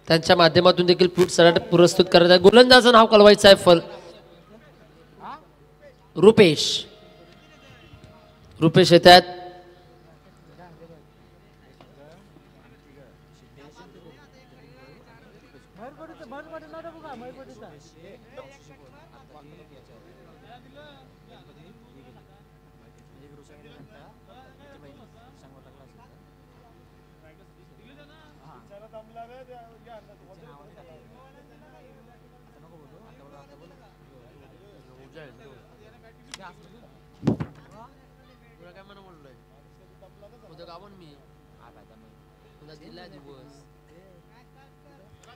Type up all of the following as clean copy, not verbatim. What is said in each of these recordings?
त्यांच्या माध्यमातून देखील सराट पुरस्कृत करण्यात. गोलंदाजाचं नाव कळवायचं आहे. रुपेश येतात.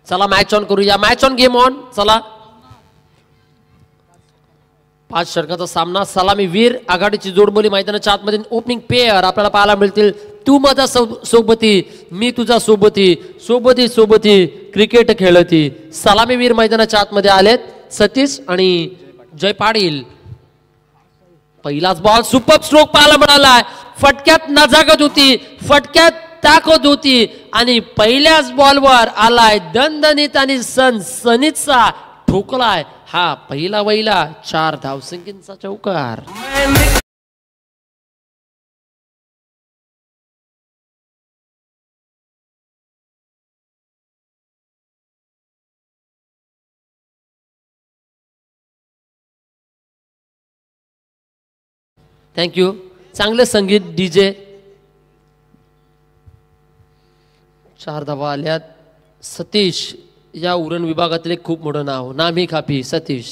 चला मॅच ऑन करूया. Match on, game on. चला 5 षटकाचा सामना. सलामीवीर आघाडीची जोडबोली मैदानाच्या आतमध्ये. ओपनिंग पेअर आपल्याला पाहायला मिळतील. तू माझा सोबती, मी तुझा सोबती, सोबती सोबती क्रिकेट खेळती. सलामीवीर मैदानाच्या आतमध्ये आलेत. सतीश आणि जय पाटील. पहिलाच बॉल. सुपर स्ट्रोक पाहायला मिळालाय. फटक्यात नजाकत होती, फटक्यात ताकद होती आणि पहिल्याच बॉलवर आलाय दणदणीत आणि सनसनीतचा ठोकलाय हा पहिला वैला 4 धावसंख्येचा चौकार. थँक्यू. चांगले संगीत डीजे. 4 धावा आल्यात. सतीश या उरण विभागातील एक खूप मोठं नाव. नामी खापी सतीश.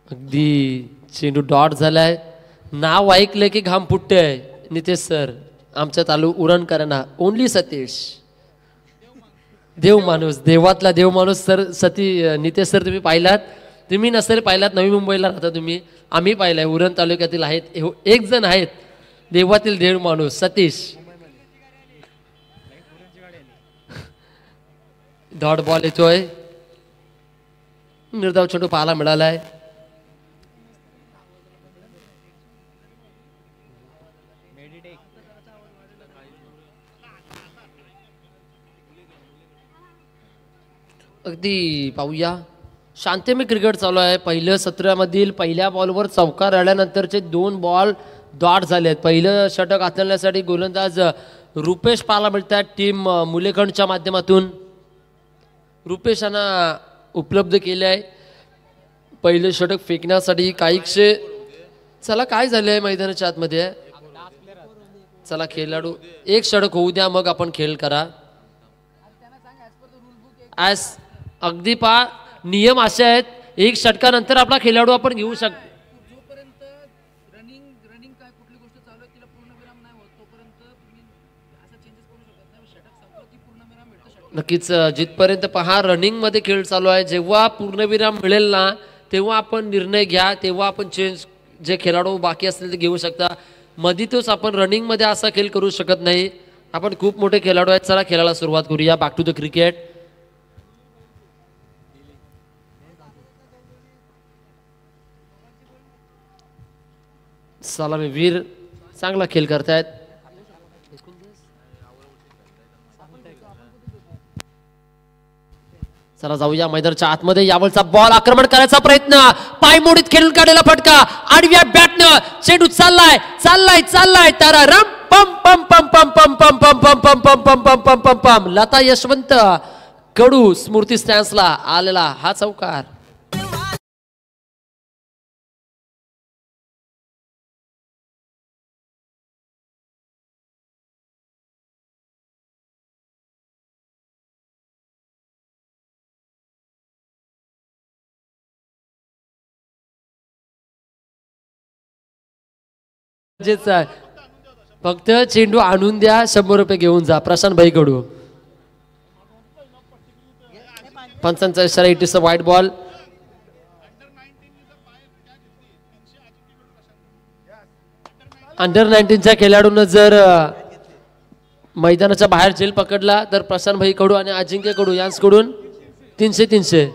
अगदी चेंडू डॉट झालाय. नाव ऐकलं की घाम फुटतंय. नितेश सर आमच्या चालू उरणकरांना. ओनली सतीश. देव माणूस, देवातला देव माणूस सर. नितेश सर तुम्ही पाहिलात. तुम्ही नसेल पाहिलात, नवी मुंबईला राहता तुम्ही. आम्ही पाहिलाय. उरण तालुक्यातील आहेत एक जण आहेत देवातील देव माणूस सतीश. डॉट बॉल येतोय. निर्धाव चेंडू पाहायला मिळालाय. अगदी पाहूया. शांतिमय क्रिकेट चालू आहे. पहिल्या सत्रामधील पहिल्या बॉलवर चौकार आल्यानंतरचे 2 बॉल डॉट झालेत. पहिलं षटक हाताळण्यासाठी गोलंदाज रुपेश पाहायला मिळतात टीम मुलेखंडच्या माध्यमातून. रुपेशांना उपलब्ध केले आहे पहिलं षटक फेकण्यासाठी. काहीशे चला काय झालंय मैदानाच्या आतमध्ये. चला खेळाडू एक षटक होऊ द्या मग आपण खेळ करा. अगदी पा नियम असे आहेत. एक षटकानंतर आपला खेळाडू आपण घेऊ शकतो. नक्कीच जिथपर्यंत पहा रनिंग मध्ये खेळ चालू आहे. जेव्हा पूर्णविराम मिळेल ना तेव्हा आपण निर्णय घ्या. तेव्हा आपण चेंज जे खेळाडू बाकी असतील ते घेऊ शकता. मधीतच आपण रनिंग मध्ये असा खेळ करू शकत नाही. आपण खूप मोठे खेळाडू आहेत. चला खेळायला सुरुवात करूया. Back to the cricket. सलामीवीर चांगला खेळ करतायत. चला जाऊया मैदानाच्या आतमध्ये. यावलचा बॉल आक्रमण करायचा प्रयत्न. पायमोडीत खेळून काढलेला फटका. आडव्या बॅटनं चेंडू चाललाय चाललाय चाललाय. तारा रम पम पम पम पम पम पम पम पम पम पम पम पम पम पम पम. लता यशवंत कडू स्मृती स्टॅन्सला आलेला हा चौकार. फक्त चेंडू आणून द्या. 100 रुपये घेऊन जा. प्रशांत भाई कडू. पंचांचा इशारा. इट इज अ वाईट बॉल. अंडर 19च्या खेळाडूंना जर मैदानाच्या बाहेर झेल पकडला तर प्रशांत भाई कडू आणि अजिंक्य कडू यांच्याकडून 300.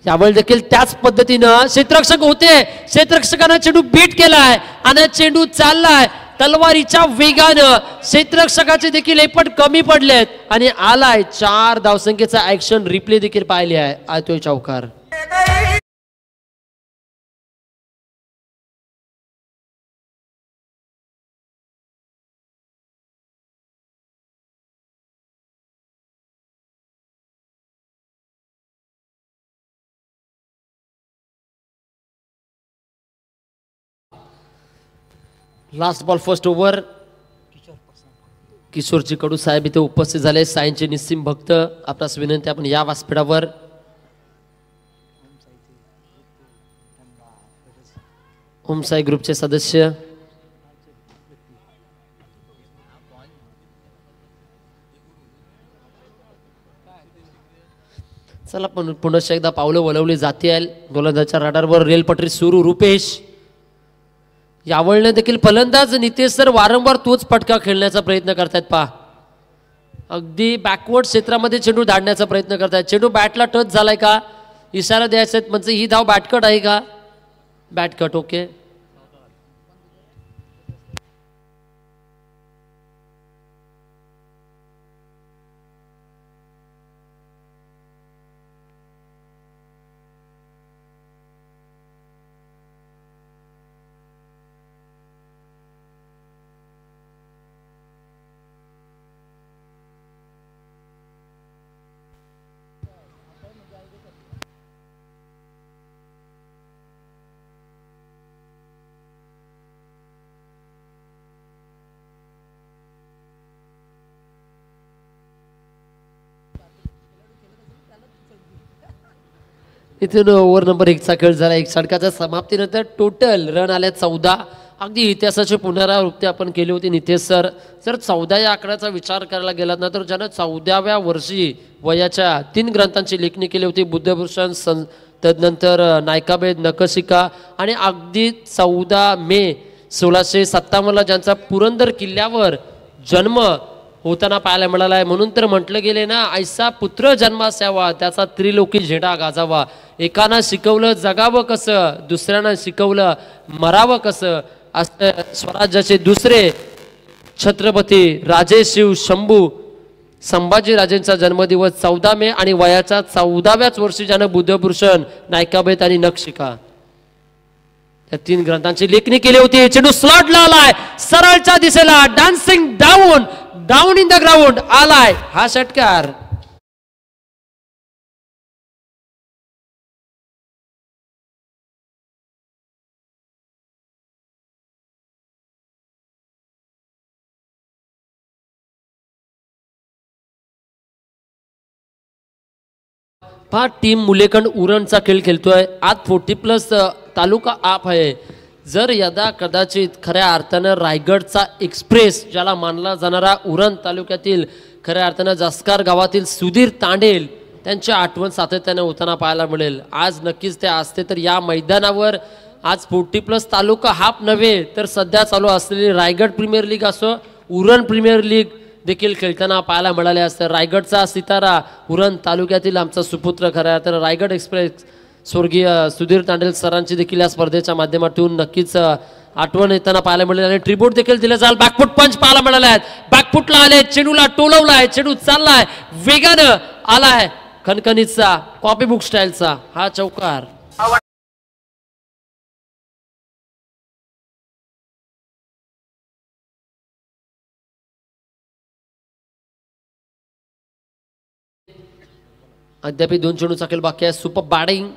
यावेळी देखील त्याच पद्धतीनं क्षेत्ररक्षक होते, क्षेत्ररक्षकानं चेंडू बीट केलाय आणि चेंडू चाललाय तलवारीच्या वेगानं. क्षेत्ररक्षकाचे देखील एफर्ट कमी पडलेत आणि आलाय 4 धावसंख्येचा ऍक्शन रिप्ले देखील पाहिले आहे. आतोय चौकार. Last ball first over. Kishorji Kadu साहेब इथे उपस्थित झाले. सायनचे निस्सिम भक्त आपणास विनंती आपण या व्यासपीठावर. ओमसाई ग्रुपचे सदस्य चला पण पुन्हा एकदा पावलं वळवली जाते. गोलंदाजच्या रडारवर रेलपटरी सुरू. रुपेश यावेळेला देखील फलंदाज नितेश सर वारंवार तोच फटका खेळण्याचा प्रयत्न करतायत. पहा अगदी बॅकवर्ड क्षेत्रामध्ये चेंडू धाडण्याचा प्रयत्न करतायत. चेंडू बॅटला टच झालाय का इशारा द्यायचा आहे, म्हणजे ही धाव बॅटकट आहे का. बॅटकट. ओके. इथून ओव्हर नंबर 1 चा खेळ झाला. 1 षटकाच्या समाप्तीनंतर टोटल रन आले 14. अगदी इतिहासाची पुनरावृत्ती आपण केली होती नितेश सर. जर 14 या आकड्याचा विचार करायला गेलात ना तर ज्यानं 14व्या वर्षी वयाच्या 3 ग्रंथांची लेखणी केली होती. बुद्धभूषण, तदनंतर नायकाभेद, नखशिका आणि अगदी 14 मे 1657 ज्यांचा पुरंदर किल्ल्यावर जन्म होताना पाहायला मिळाला आहे. म्हणून तर म्हटलं गेले ना, ऐसा पुत्र जन्मास यावा त्याचा त्रिलोकी झेंडा गाजावा. एकानं शिकवलं जगावं कसं, दुसऱ्यानं शिकवलं मरावं कसं. असं स्वराज्याचे दुसरे छत्रपती राजे शिव शंभू संभाजी राजेंचा जन्मदिवस 14 मे आणि वयाच्या 14व्याच वर्षी ज्यानं बुद्धभूषण, नायकाभेद आणि नखशिका या 3 ग्रंथांची लेखणी केली होती. चेंडू स्लॉटला आलाय सरळच्या दिशेला. Dancing down down in the ground आलाय हा षटकार. पहा टीम मुलेखंड उरणचा खेळ खेळतोय. आज 40+ तालुका आप आहे. जर यदा कदाचित खऱ्या अर्थानं रायगडचा एक्सप्रेस ज्याला मानला जाणारा उरण तालुक्यातील खऱ्या अर्थानं जास्कार गावातील सुधीर तांडेल त्यांची आठवण सातत्याने होताना पाहायला मिळेल. आज नक्कीच ते असते तर या मैदानावर आज 40+ तालुका हाफ नव्हे तर सध्या चालू असलेली रायगड प्रीमियर लीग असो, उरण प्रीमियर लीग देखील खेळताना पाहायला मिळाले असते. रायगडचा सितारा उरण तालुक्यातील आमचा सुपुत्र खऱ्या अर्थानं रायगड एक्सप्रेस स्वर्गीय सुधीर तांडेल सरांची देखील या स्पर्धेच्या माध्यमातून नक्कीच आठवण येताना पाहायला मिळेल. आणि ट्रिब्यूट देखील दिलं जाईल. बॅकफुट पंच पाहायला मिळाले आहेत. बॅकफुटला आले, चेंडूला टोलवलाय, चेंडू चाललाय, वेगानं आलाय खणखणीचा कॉपी बुक स्टाईलचा हा चौकार. अद्याप 2 चेंडूचा खेळ बाकी आहे. सुपर बॅटिंग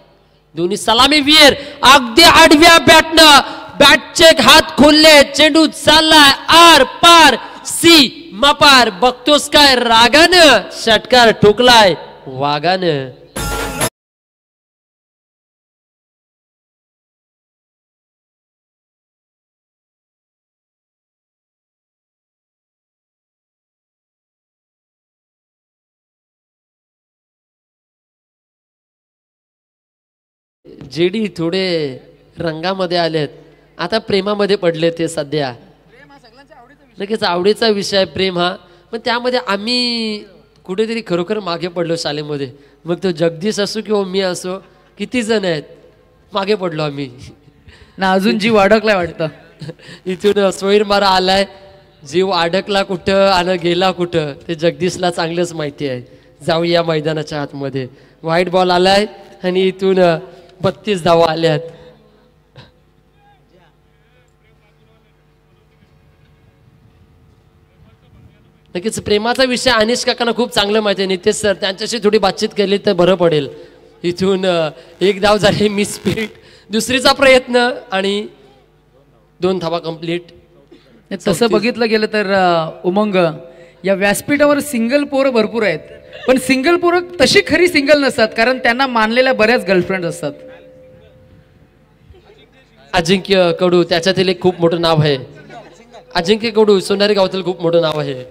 दोन्ही सलामी वीर अगदी आडव्या बॅटनं बॅटचे हात खोलले, चेंडू चाललाय आर पार सी मापार. बघतोस काय रागानं षटकार ठोकलाय वागानं. जेडी थोडे रंगामध्ये आलेत, आता प्रेमामध्ये पडले ते सध्या. लगेच आवडीचा विषय प्रेम हा, पण त्यामध्ये आम्ही कुठेतरी खरोखर मागे पडलो शाळेमध्ये. मग तो जगदीश असो किंवा मी असो, किती जण आहेत, मागे पडलो आम्ही ना, अजून जीव अडकलाय वाटतं. इथून सोयीर मारा आलाय, जीव अडकला कुठं आणि गेला कुठं ते जगदीशला चांगलंच माहिती आहे. जाऊया मैदानाच्या आतमध्ये. व्हाईट बॉल आलाय आणि इथून 32 धावा आल्यात. नक्कीच प्रेमाचा विषय अनिश काकांना खूप चांगलं माहिती आहे. नितेश सर त्यांच्याशी थोडी बातचीत केली तर बरं पडेल. इथून एक धाव झाली मिस स्पीड, दुसरीचा प्रयत्न आणि 2 धावा कंप्लीट. तसं बघितलं गेलं तर उमंग या व्यासपीठावर सिंगल पोरं भरपूर आहेत, पण सिंगल पोरं तशी खरी सिंगल नसतात, कारण त्यांना मानलेल्या बऱ्याच गर्लफ्रेंड असतात. अजिंक्य कडू त्याच्यातील एक खूप मोठं नाव आहे. अजिंक्य कडू सोनारी गावातील खूप मोठं नाव आहे.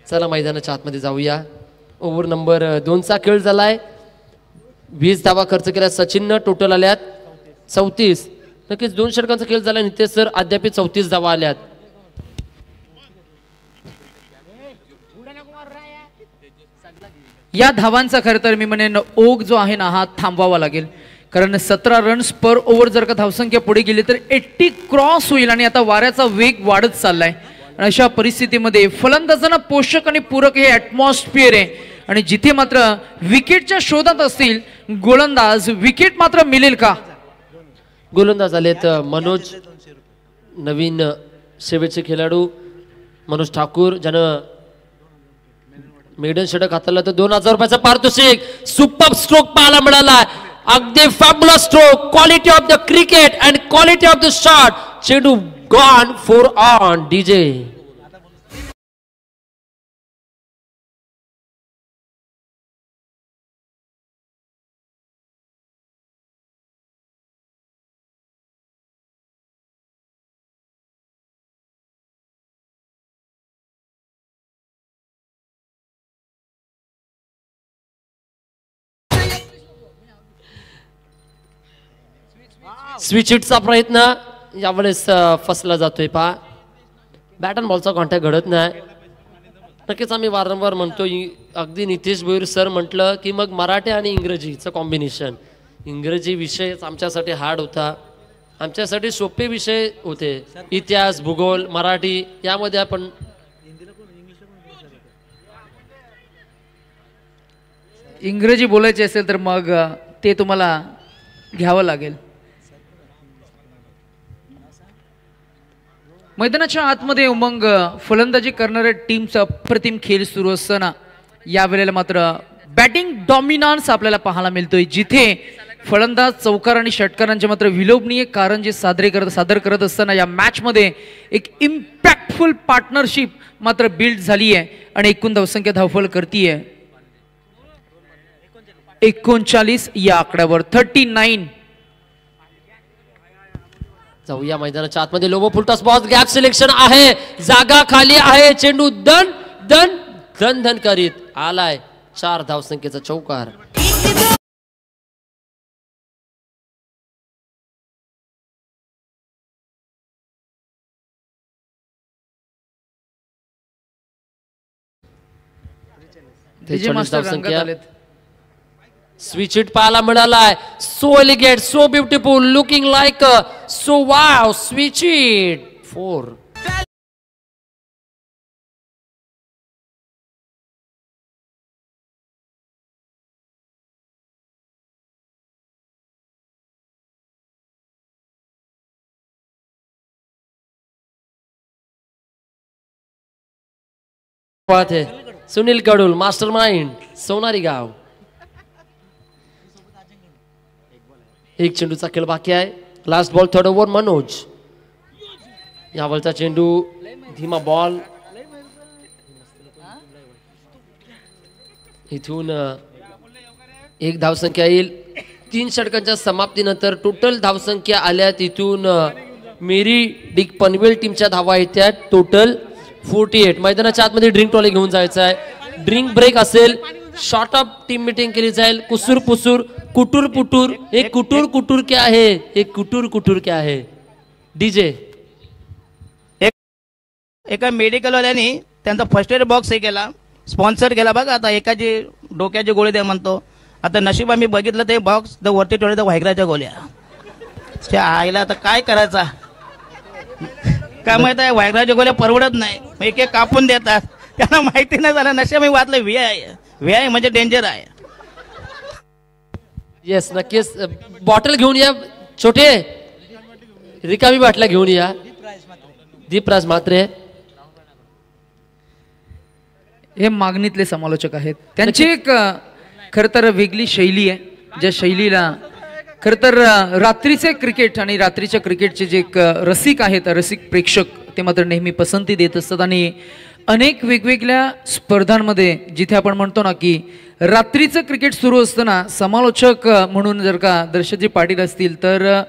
चला मैदानाच्या आतमध्ये जाऊया. ओव्हर नंबर 2चा खेळ झालाय. 20 धावा खर्च केल्या सचिननं, टोटल आल्यात 34. नक्कीच 2 षटकांचा खेळ झाला. नितेश सर अद्याप 34 धावा आल्यात. या धावांचा खरं तर मी म्हणेन ओघ जो आहे ना हा थांबवावा लागेल, कारण 17 रन्स पर ओव्हर जर का धावसंख्या पुढे गेली तर 80 क्रॉस होईल आणि आता वाऱ्याचा वेग वाढत चाललाय. अशा परिस्थितीमध्ये फलंदाजांना पोषक आणि पूरक हे ॲटमॉस्फिअर आहे आणि जिथे मात्र विकेटच्या शोधात असतील गोलंदाज, विकेट मात्र मिळेल का? गोलंदाज आलेत मनोज, नवीन सेवेचे खेळाडू मनोज ठाकूर, ज्यानं मेडन षटक हाताळलं तर 2000 रुपयाचा पारितोषिक. सुपर स्ट्रोक पाहायला मिळाला. अगदी fabulous stroke, quality of the cricket and quality of the shot. चेंडू गॉन 4 ऑन. डीजे स्विच हिटचा प्रयत्न यावेळेस फसला जातोय. पहा बॅट अँड बॉलचा कॉन्टॅक्ट घडत नाही. नक्कीच आम्ही वारंवार म्हणतो, अगदी नितेश भोईर सर म्हटलं की मग मराठी आणि इंग्रजीचं कॉम्बिनेशन. इंग्रजी विषय आमच्यासाठी हार्ड होता, आमच्यासाठी सोपे विषय होते. इतिहास, भूगोल, मराठी यामध्ये आपण इंग्रजी बोलायचे असेल तर मग ते तुम्हाला घ्यावं लागेल. मैदानाच्या आतमध्ये उमंग फलंदाजी करणाऱ्या टीमचा अप्रतिम खेळ सुरू असताना यावेळेला मात्र बॅटिंग डॉमिनान्स आपल्याला पाहायला मिळतोय, जिथे फलंदाज, चौकार आणि षटकारांचे मात्र विलोभनीय कारंजे सादर करत असताना या मॅच मध्ये एक इम्पॅक्टफुल पार्टनरशिप मात्र बिल्ड झाली आहे आणि एकूण धावसंख्या धावफल करतीये 39 या आकड्यावर. 39. जाऊया मैदानाच्या आतमध्ये. Lobo full toss ball, gap selection आहे, जागा खाली आहे. चेंडू दन दन धन धन करीत आलाय. 4 धावसंख्येचा चौकार. स्विच हिट पाहायला मिळालाय. So elegant, so beautiful, looking like so wow. Switch hit 4. Sunil Kadul, master mind, Sonari गाव. एक चेंडूचा खेळ बाकी आहे. Last ball, third over. Manoj, यावरचा चेंडू धीमा बॉल. इथून 1 धावसंख्या येईल. 3 षटकांच्या समाप्तीनंतर टोटल धावसंख्या आल्या. तिथून मेरी डिक पनवेल टीमच्या धावा येतात टोटल 48. मैदानाच्या आतमध्ये ड्रिंक ट्रॉली घेऊन जायचं आहे. ड्रिंक ब्रेक असेल. शॉर्ट ऑफ टीम मीटिंग केली जाईल. कुसूर पुसूर, कुटूर पुटूर. एक कुटूर कुटूर क्या है, एक कुटूर कुटूर क्या है. डीजे एका मेडिकल वाल्याने त्यांचा फर्स्ट एड बॉक्स हे केला. स्पॉन्सर केला बघा. आता एकाची डोक्याची गोळी द्या म्हणतो. आता नशीब आम्ही बघितलं ते बॉक्स वरती ठेवले तर व्हायग्राच्या गोळ्या. त्या आईला आता काय करायचा काय माहित आहे. व्हायग्राच्या गोळ्या परवडत नाही, एक एक कापून देतात. त्यांना माहिती नाही झालं. नशीब मी वाचलं व्हीआय म्हणजे डेंजर आहे. येस नक्कीच. बॉटल घेऊन या छोटे, रिकामी बाटल्या घेऊन या. दीपराज म्हात्रे हे मागणीतले समालोचक आहेत. त्यांची एक खर तर वेगळी शैली आहे, ज्या शैलीला खर तर रात्रीचे क्रिकेट आणि रात्रीच्या क्रिकेटचे जे एक रसिक आहेत, रसिक प्रेक्षक, ते मात्र नेहमी पसंती देत असतात. आणि अनेक वेगवेगळ्या स्पर्धांमध्ये जिथे आपण म्हणतो ना की रात्रीचं क्रिकेट सुरू असताना समालोचक म्हणून जर का दर्शकजी पाटील असतील तर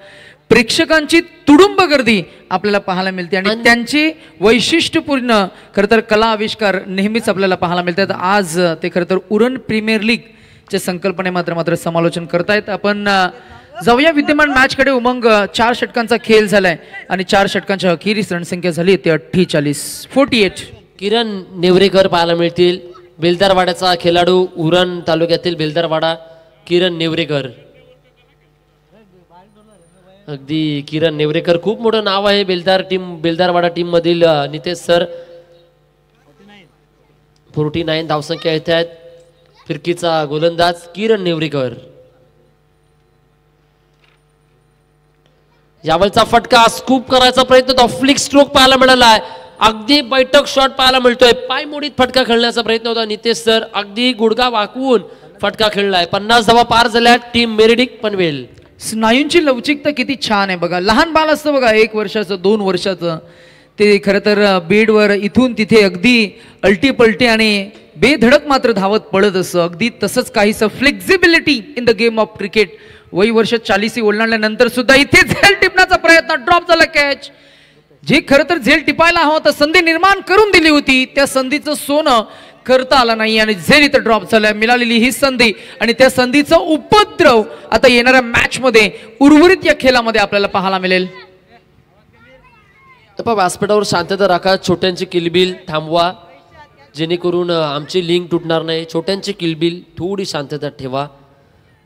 प्रेक्षकांची तुडुंब गर्दी आपल्याला पाहायला मिळते आणि त्यांचे वैशिष्ट्यपूर्ण खरं तर कला आविष्कार नेहमीच आपल्याला पाहायला मिळतात. आज ते खरं तर उरण प्रीमियर लीगच्या संकल्पने मात्र समालोचन करतायत. आपण जाऊया विद्यमान मॅचकडे. उमंग 4 षटकांचा खेळ झालाय आणि 4 षटकांच्या अखेरीस रणसंख्या झाली ते 48. किरण नेवरेकर पाहायला मिळतील. बेलदारवाड्याचा खेळाडू, उरण तालुक्यातील बेलदारवाडा, किरण नेवरेकर. अगदी किरण नेवरेकर खूप मोठं नाव आहे बेलदारवाडा टीम मधील. नितेश सर 49 धावसंख्या येत आहेत. फिरकीचा गोलंदाज किरण नेवरेकर. यावलचा फटका स्कूप करायचा प्रयत्न होता. फ्लिक स्ट्रोक पाहायला मिळाला आहे. अगदी बैठक शॉट पाहायला मिळतोय. पायमोडीत फटका खेळण्याचा प्रयत्न होता. नितेश सर अगदी गुडघा वाकवून फटका खेळलाय. 50 धावा पार झाल्या. टीम मेरिडिक पनवेल. स्नायूंची लवचिकता किती छान आहे बघा. लहान बाल असतं बघा 1 वर्षाचं 2 वर्षाचं, ते खरं तर बेडवर इथून तिथे अगदी अल्टी पलटी आणि बेधडक मात्र धावत पडत असं. अगदी तसंच काहीसं flexibility in the game of cricket. वय वर्ष 40 ओलांडल्यानंतर सुद्धा इथे झेल टिपण्याचा प्रयत्न, ड्रॉप झाला कॅच. जे खरं तर झेल टिपायला हवं तर संधी निर्माण करून दिली होती, त्या संधीचं सोनं करता आलं नाही आणि झेल इथं ड्रॉप झालं. मिळालेली ही संधी आणि त्या संधीचा उपद्रव आता येणाऱ्या मॅच मध्ये उर्वरित या खेळामध्ये आपल्याला पाहायला मिळेल. व्यासपीठावर शांतता राखा. छोट्यांची किलबिल थांबवा जेणेकरून आमची लिंक तुटणार नाही. छोट्यांची किलबिल थोडी शांतता ठेवा.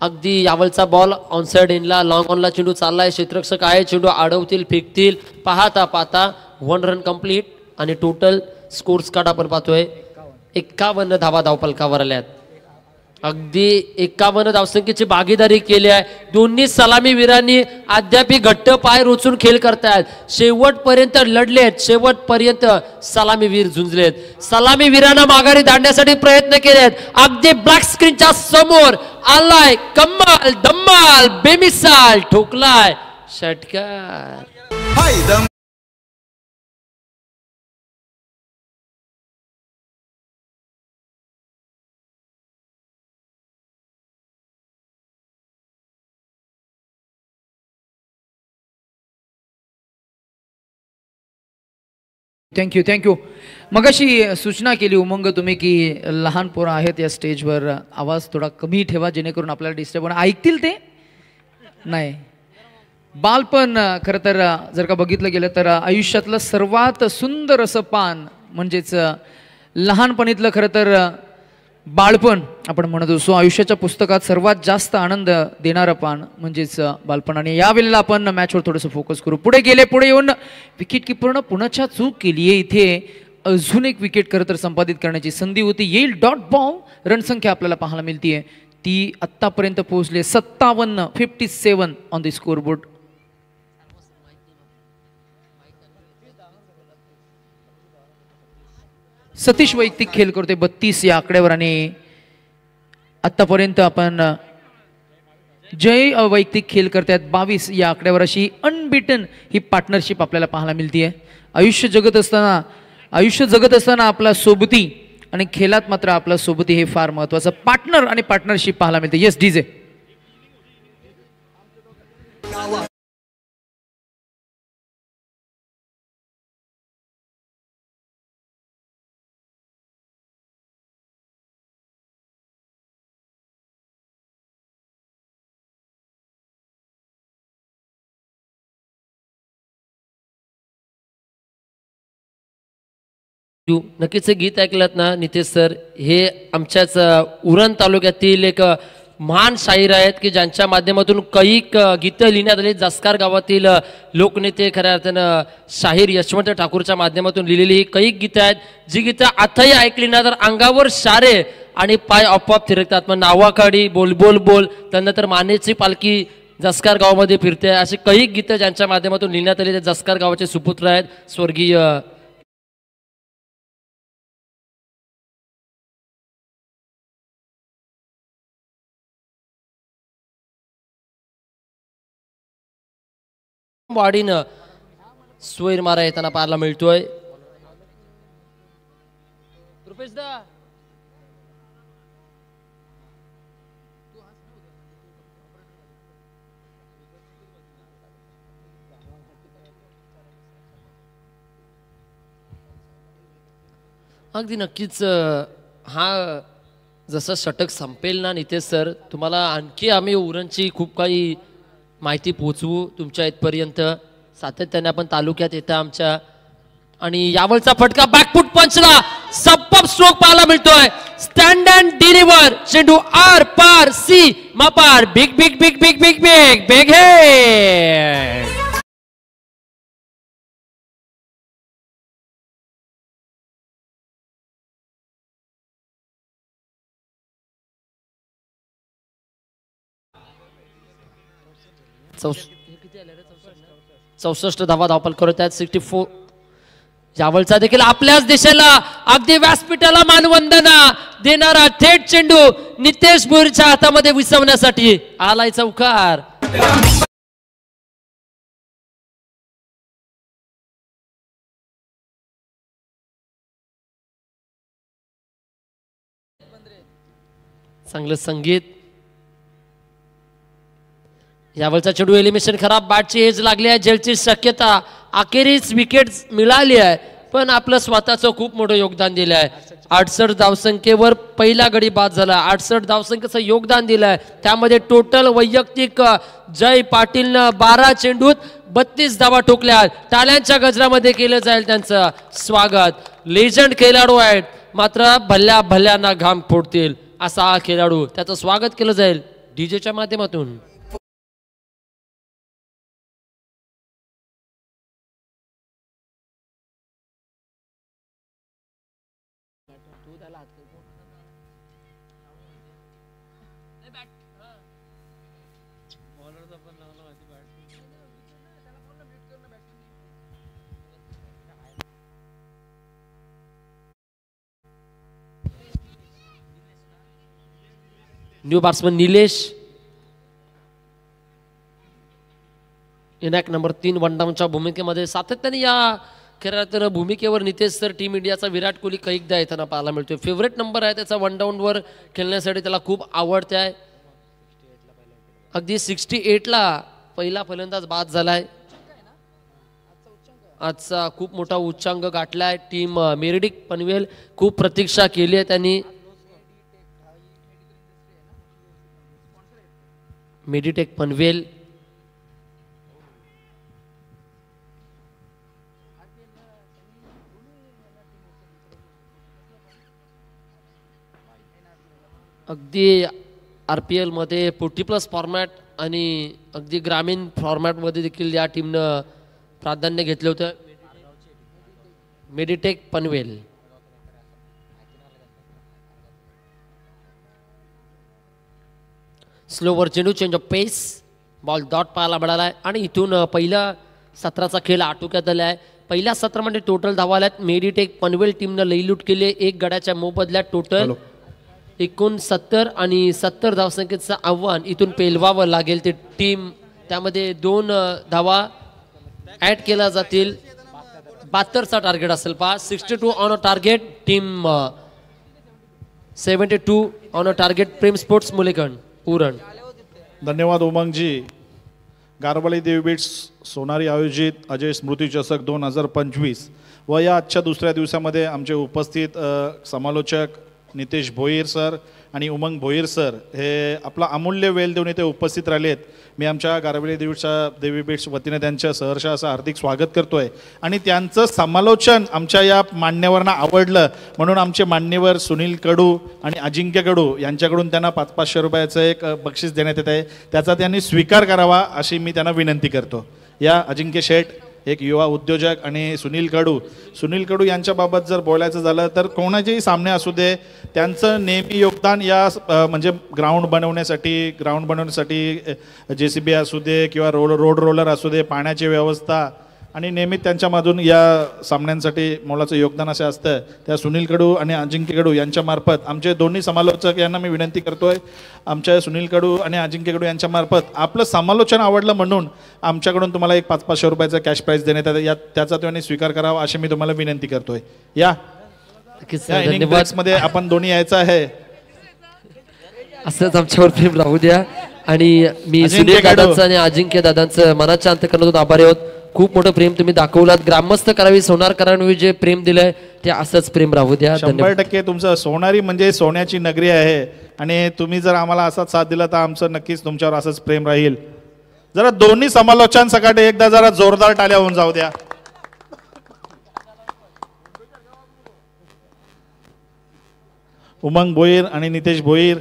अगदी यावलचा बॉल ऑनसाइड एनला, लॉंग ऑनला चेंडू चाललाय. क्षेत्ररक्षक आहे, चेंडू अडवतील, फेकतील. पाहता 1 रन कंप्लीट आणि टोटल स्कोर्स कार्ड आपण पाहतोय 51 धावा धावफलकावर आल्यात. अगदी 51 धावसंख्येची भागीदारी केली आहे. दोन्ही सलामी वीरांनी अद्याप घट्ट पाय रोचून खेळ करतायत. शेवटपर्यंत लढलेत, शेवटपर्यंत सलामी वीर झुंजलेत. सलामी वीरांना माघारी धाडण्यासाठी प्रयत्न केलेत. अगदी ब्लॅक स्क्रीनच्या समोर आलाय कम्माल धम्माल बेमिसाल ठोकलाय षटकार. थँक्यू. मगाशी सूचना केली उमंग तुम्ही की लहान पोरं आहेत या स्टेजवर, आवाज थोडा कमी ठेवा जेणेकरून आपल्याला डिस्टर्ब होणार. ऐकतील ते नाही. बालपण खरं तर जर का बघितलं गेलं तर आयुष्यातलं सर्वात सुंदर असं पान म्हणजेच लहानपणीतलं खरं तर बाळपण आपण म्हणत असतो. आयुष्याच्या पुस्तकात सर्वात जास्त आनंद देणारं पान म्हणजेच बालपण. आणि यावेळेला आपण मॅचवर थोडंसं फोकस करू. पुढे येऊन विकेट किपरनं पुण्याच्या चूक केली आहे. इथे अजून एक विकेट खरं तर संपादित करण्याची संधी होती. येईल डॉट बॉम्ब. रणसंख्या आपल्याला पाहायला मिळतीये ती आत्तापर्यंत पोहोचली 57 ऑन द स्कोरबोर्ड. सतीश वैयक्तिक खेळ करतोय 32 या आकड्यावर आणि आतापर्यंत आपण जय वैयक्तिक खेळ करतात 22 या आकड्यावर. अशी अनबिटन ही पार्टनरशिप आपल्याला पाहायला मिळतीये. आयुष्य जगत असताना आपला सोबती आणि खेळात मात्र आपला सोबती हे फार महत्वाचं पार्टनर आणि पार्टनरशिप पाहायला मिळते. Yes DJ. नक्कीच हे गीत ऐकलं ना नितेश सर, हे आमच्याच उरण तालुक्यातील एक महान शाहीर आहेत की ज्यांच्या माध्यमातून कैक गीतं लिहिण्यात आली. जसकार गावातील लोकनेते खऱ्या अर्थानं शाहीर यशवंत ठाकूरच्या माध्यमातून लिहिलेली ही कैक गीतं आहेत, जी गीतं आताही ऐकली ना तर अंगावर शारे आणि पाय आपोआप थिरकतात. मग नावाकाडी बोल बोल बोल, त्यानंतर मानेची पालखी जसकार गावामध्ये फिरते, अशी कैक गीतं ज्यांच्या माध्यमातून लिहिण्यात आली ते जसकार गावाचे सुपुत्र आहेत स्वर्गीय वाढीनं सोयर मारा येताना पाहायला मिळतोय. रुपेशदा अगदी नक्कीच हा जसं षटक संपेल ना नितेश सर, तुम्हाला आणखी आम्ही उरणची खूप काही माहिती पोचवू तुमच्या इथपर्यंत. सातत्याने आपण तालुक्यात येतं आमच्या. आणि यावलचा फटका बॅकफुट पंचला सप्पम स्ट्रोक पाहायला मिळतोय. स्टँड अँड डिलिव्हर, चेंडू आर पार सी मापार, big big big big big big big हे. चौसष्ट धावा धावपल करत आहेत. 64. यावलचा देखील आपल्याच देशाला अगदी व्यासपीठाला मानवंदना देणारा थेट चेंडू नितेश भोईरच्या हातामध्ये विसवण्यासाठी आलाय चौकार. चांगलं संगीत. यावलचा चेंडू एलिमिनेशन खराब, बॅटची एज लागली आहे, जेलची शक्यता. अखेरीच विकेट मिळाली आहे पण आपलं स्वतःचं खूप मोठं योगदान दिलं आहे. 68 धावसंख्येवर पहिला गडी बाद झाला. 68 धावसंख्येचं योगदान दिलं आहे. त्यामध्ये टोटल वैयक्तिक जय पाटीलनं 12 चेंडूत 32 धावा ठोकल्या. टाळ्यांच्या गजरामध्ये केलं जाईल त्यांचं स्वागत. लेजंड खेळाडू आहेत मात्र भल्या भल्यांना घाम फोडतील असा हा खेळाडू, त्याचं स्वागत केलं जाईल डीजेच्या माध्यमातून. New batsman Nilesh, enact number 3 one डाऊनच्या भूमिकेमध्ये. सातत्याने या खऱ्या भूमिकेवर नितेश सर टीम इंडियाचा विराट कोहली कैकदा येताना पाहायला मिळतोय. फेवरेट नंबर आहे त्याचा वन डाऊनवर खेळण्यासाठी, त्याला खूप आवडते आहे. अगदी 68ला पहिला फलंदाज बाद झालाय. आजचा खूप मोठा उच्चांक गाठलाय. टीम मेरिडिक पनवेल खूप प्रतीक्षा केली आहे त्यांनी. मेडिटेक पनवेल अगदी RPL मध्ये 40+ फॉर्मॅट आणि अगदी ग्रामीण फॉर्मॅटमध्ये देखील या टीमनं प्राधान्य घेतलं होतं. मेडिटेक पनवेल. स्लोवर चेंडू, change of pace, ball dot पाहायला मिळाला. आणि इथून पहिल्या सत्राचा खेळ आटोक्यात आला आहे. पहिल्या सत्रामध्ये टोटल धावा आल्यात. मेडिटेक पनवेल टीमनं लईलूट केली. एक गड्याच्या मोबदल्यात टोटल 69 आणि 70 धावसंख्येचं आव्हान इथून पेलवावं लागेल ते टीम. त्यामध्ये 2 धावा ऍड केल्या जातील. 72चा टार्गेट असेल पहा. 62 on a target team, 72 on a target Prem sports Mulekan Uran. धन्यवाद उमंगजी. गारवाली देवी बीट्स सोनारी आयोजित अजय स्मृती चषक 2025 व या आजच्या दुसऱ्या दिवसामध्ये आमचे उपस्थित समालोचक नितेश भोईर सर आणि उमंग भोईर सर हे आपला अमूल्य वेळ देऊन इथे उपस्थित राहिलेत. मी आमच्या गारबली देवी बीट्स वतीने त्यांच्या सहर्ष असं हार्दिक स्वागत करतोय. आणि त्यांचं समालोचन आमच्या या मान्यवरांना आवडलं म्हणून आमचे मान्यवर सुनील कडू आणि अजिंक्य कडू यांच्याकडून त्यांना 500-500 रुपयाचं एक बक्षीस देण्यात येत आहे. त्याचा त्यांनी स्वीकार करावा अशी मी त्यांना विनंती करतो. या अजिंक्य शेठ एक युवा उद्योजक आणि सुनील कडू यांच्याबाबत जर बोलायचं झालं तर कोणाचेही सामने असू दे त्यांचं नेहमी योगदान या म्हणजे ग्राउंड बनवण्यासाठी JCB असू दे किंवा रोड रोलर असू दे, पाण्याची व्यवस्था आणि नेहमी त्यांच्यामधून या सामन्यांसाठी मोलाचं योगदान असे असतं. त्या सुनील कडू आणि अजिंक्य कडू यांच्यामार्फत आमचे दोन्ही समालोचक यांना मी विनंती करतोय, आमच्या सुनील कडू आणि अजिंक्य कडू यांच्यामार्फत आपलं समालोचन आवडलं म्हणून आमच्याकडून तुम्हाला एक 500-500 रुपयाचा कॅश प्राईज देण्यात येतं. त्याचा त्यांनी स्वीकार करावा अशी मी तुम्हाला विनंती करतोय. या मध्ये आपण दोन्ही यायचं आहे. असंच आमच्यावर प्रेम राहू द्या. आणि मी सुनील दादांचं आणि अजिंक्य दादांचं मनाच्या अंतःकरणातून आभारी आहोत. खूप मोठं प्रेम तुम्ही दाखवलात. ग्रामस्थ करावी सोनारकरांनी जे प्रेम दिलंय ते असंच प्रेम राहू द्या. 100% तुमचं सोनारी म्हणजे सोन्याची नगरी आहे आणि तुम्ही जर आम्हाला असाच साथ दिला तर आमचं नक्कीच तुमच्यावर असंच प्रेम राहील. जरा दोन्ही समालोचन सकाळी एकदा जरा जोरदार टाळ्या होऊन जाऊ द्या. उमंग भोईर आणि नितेश भोईर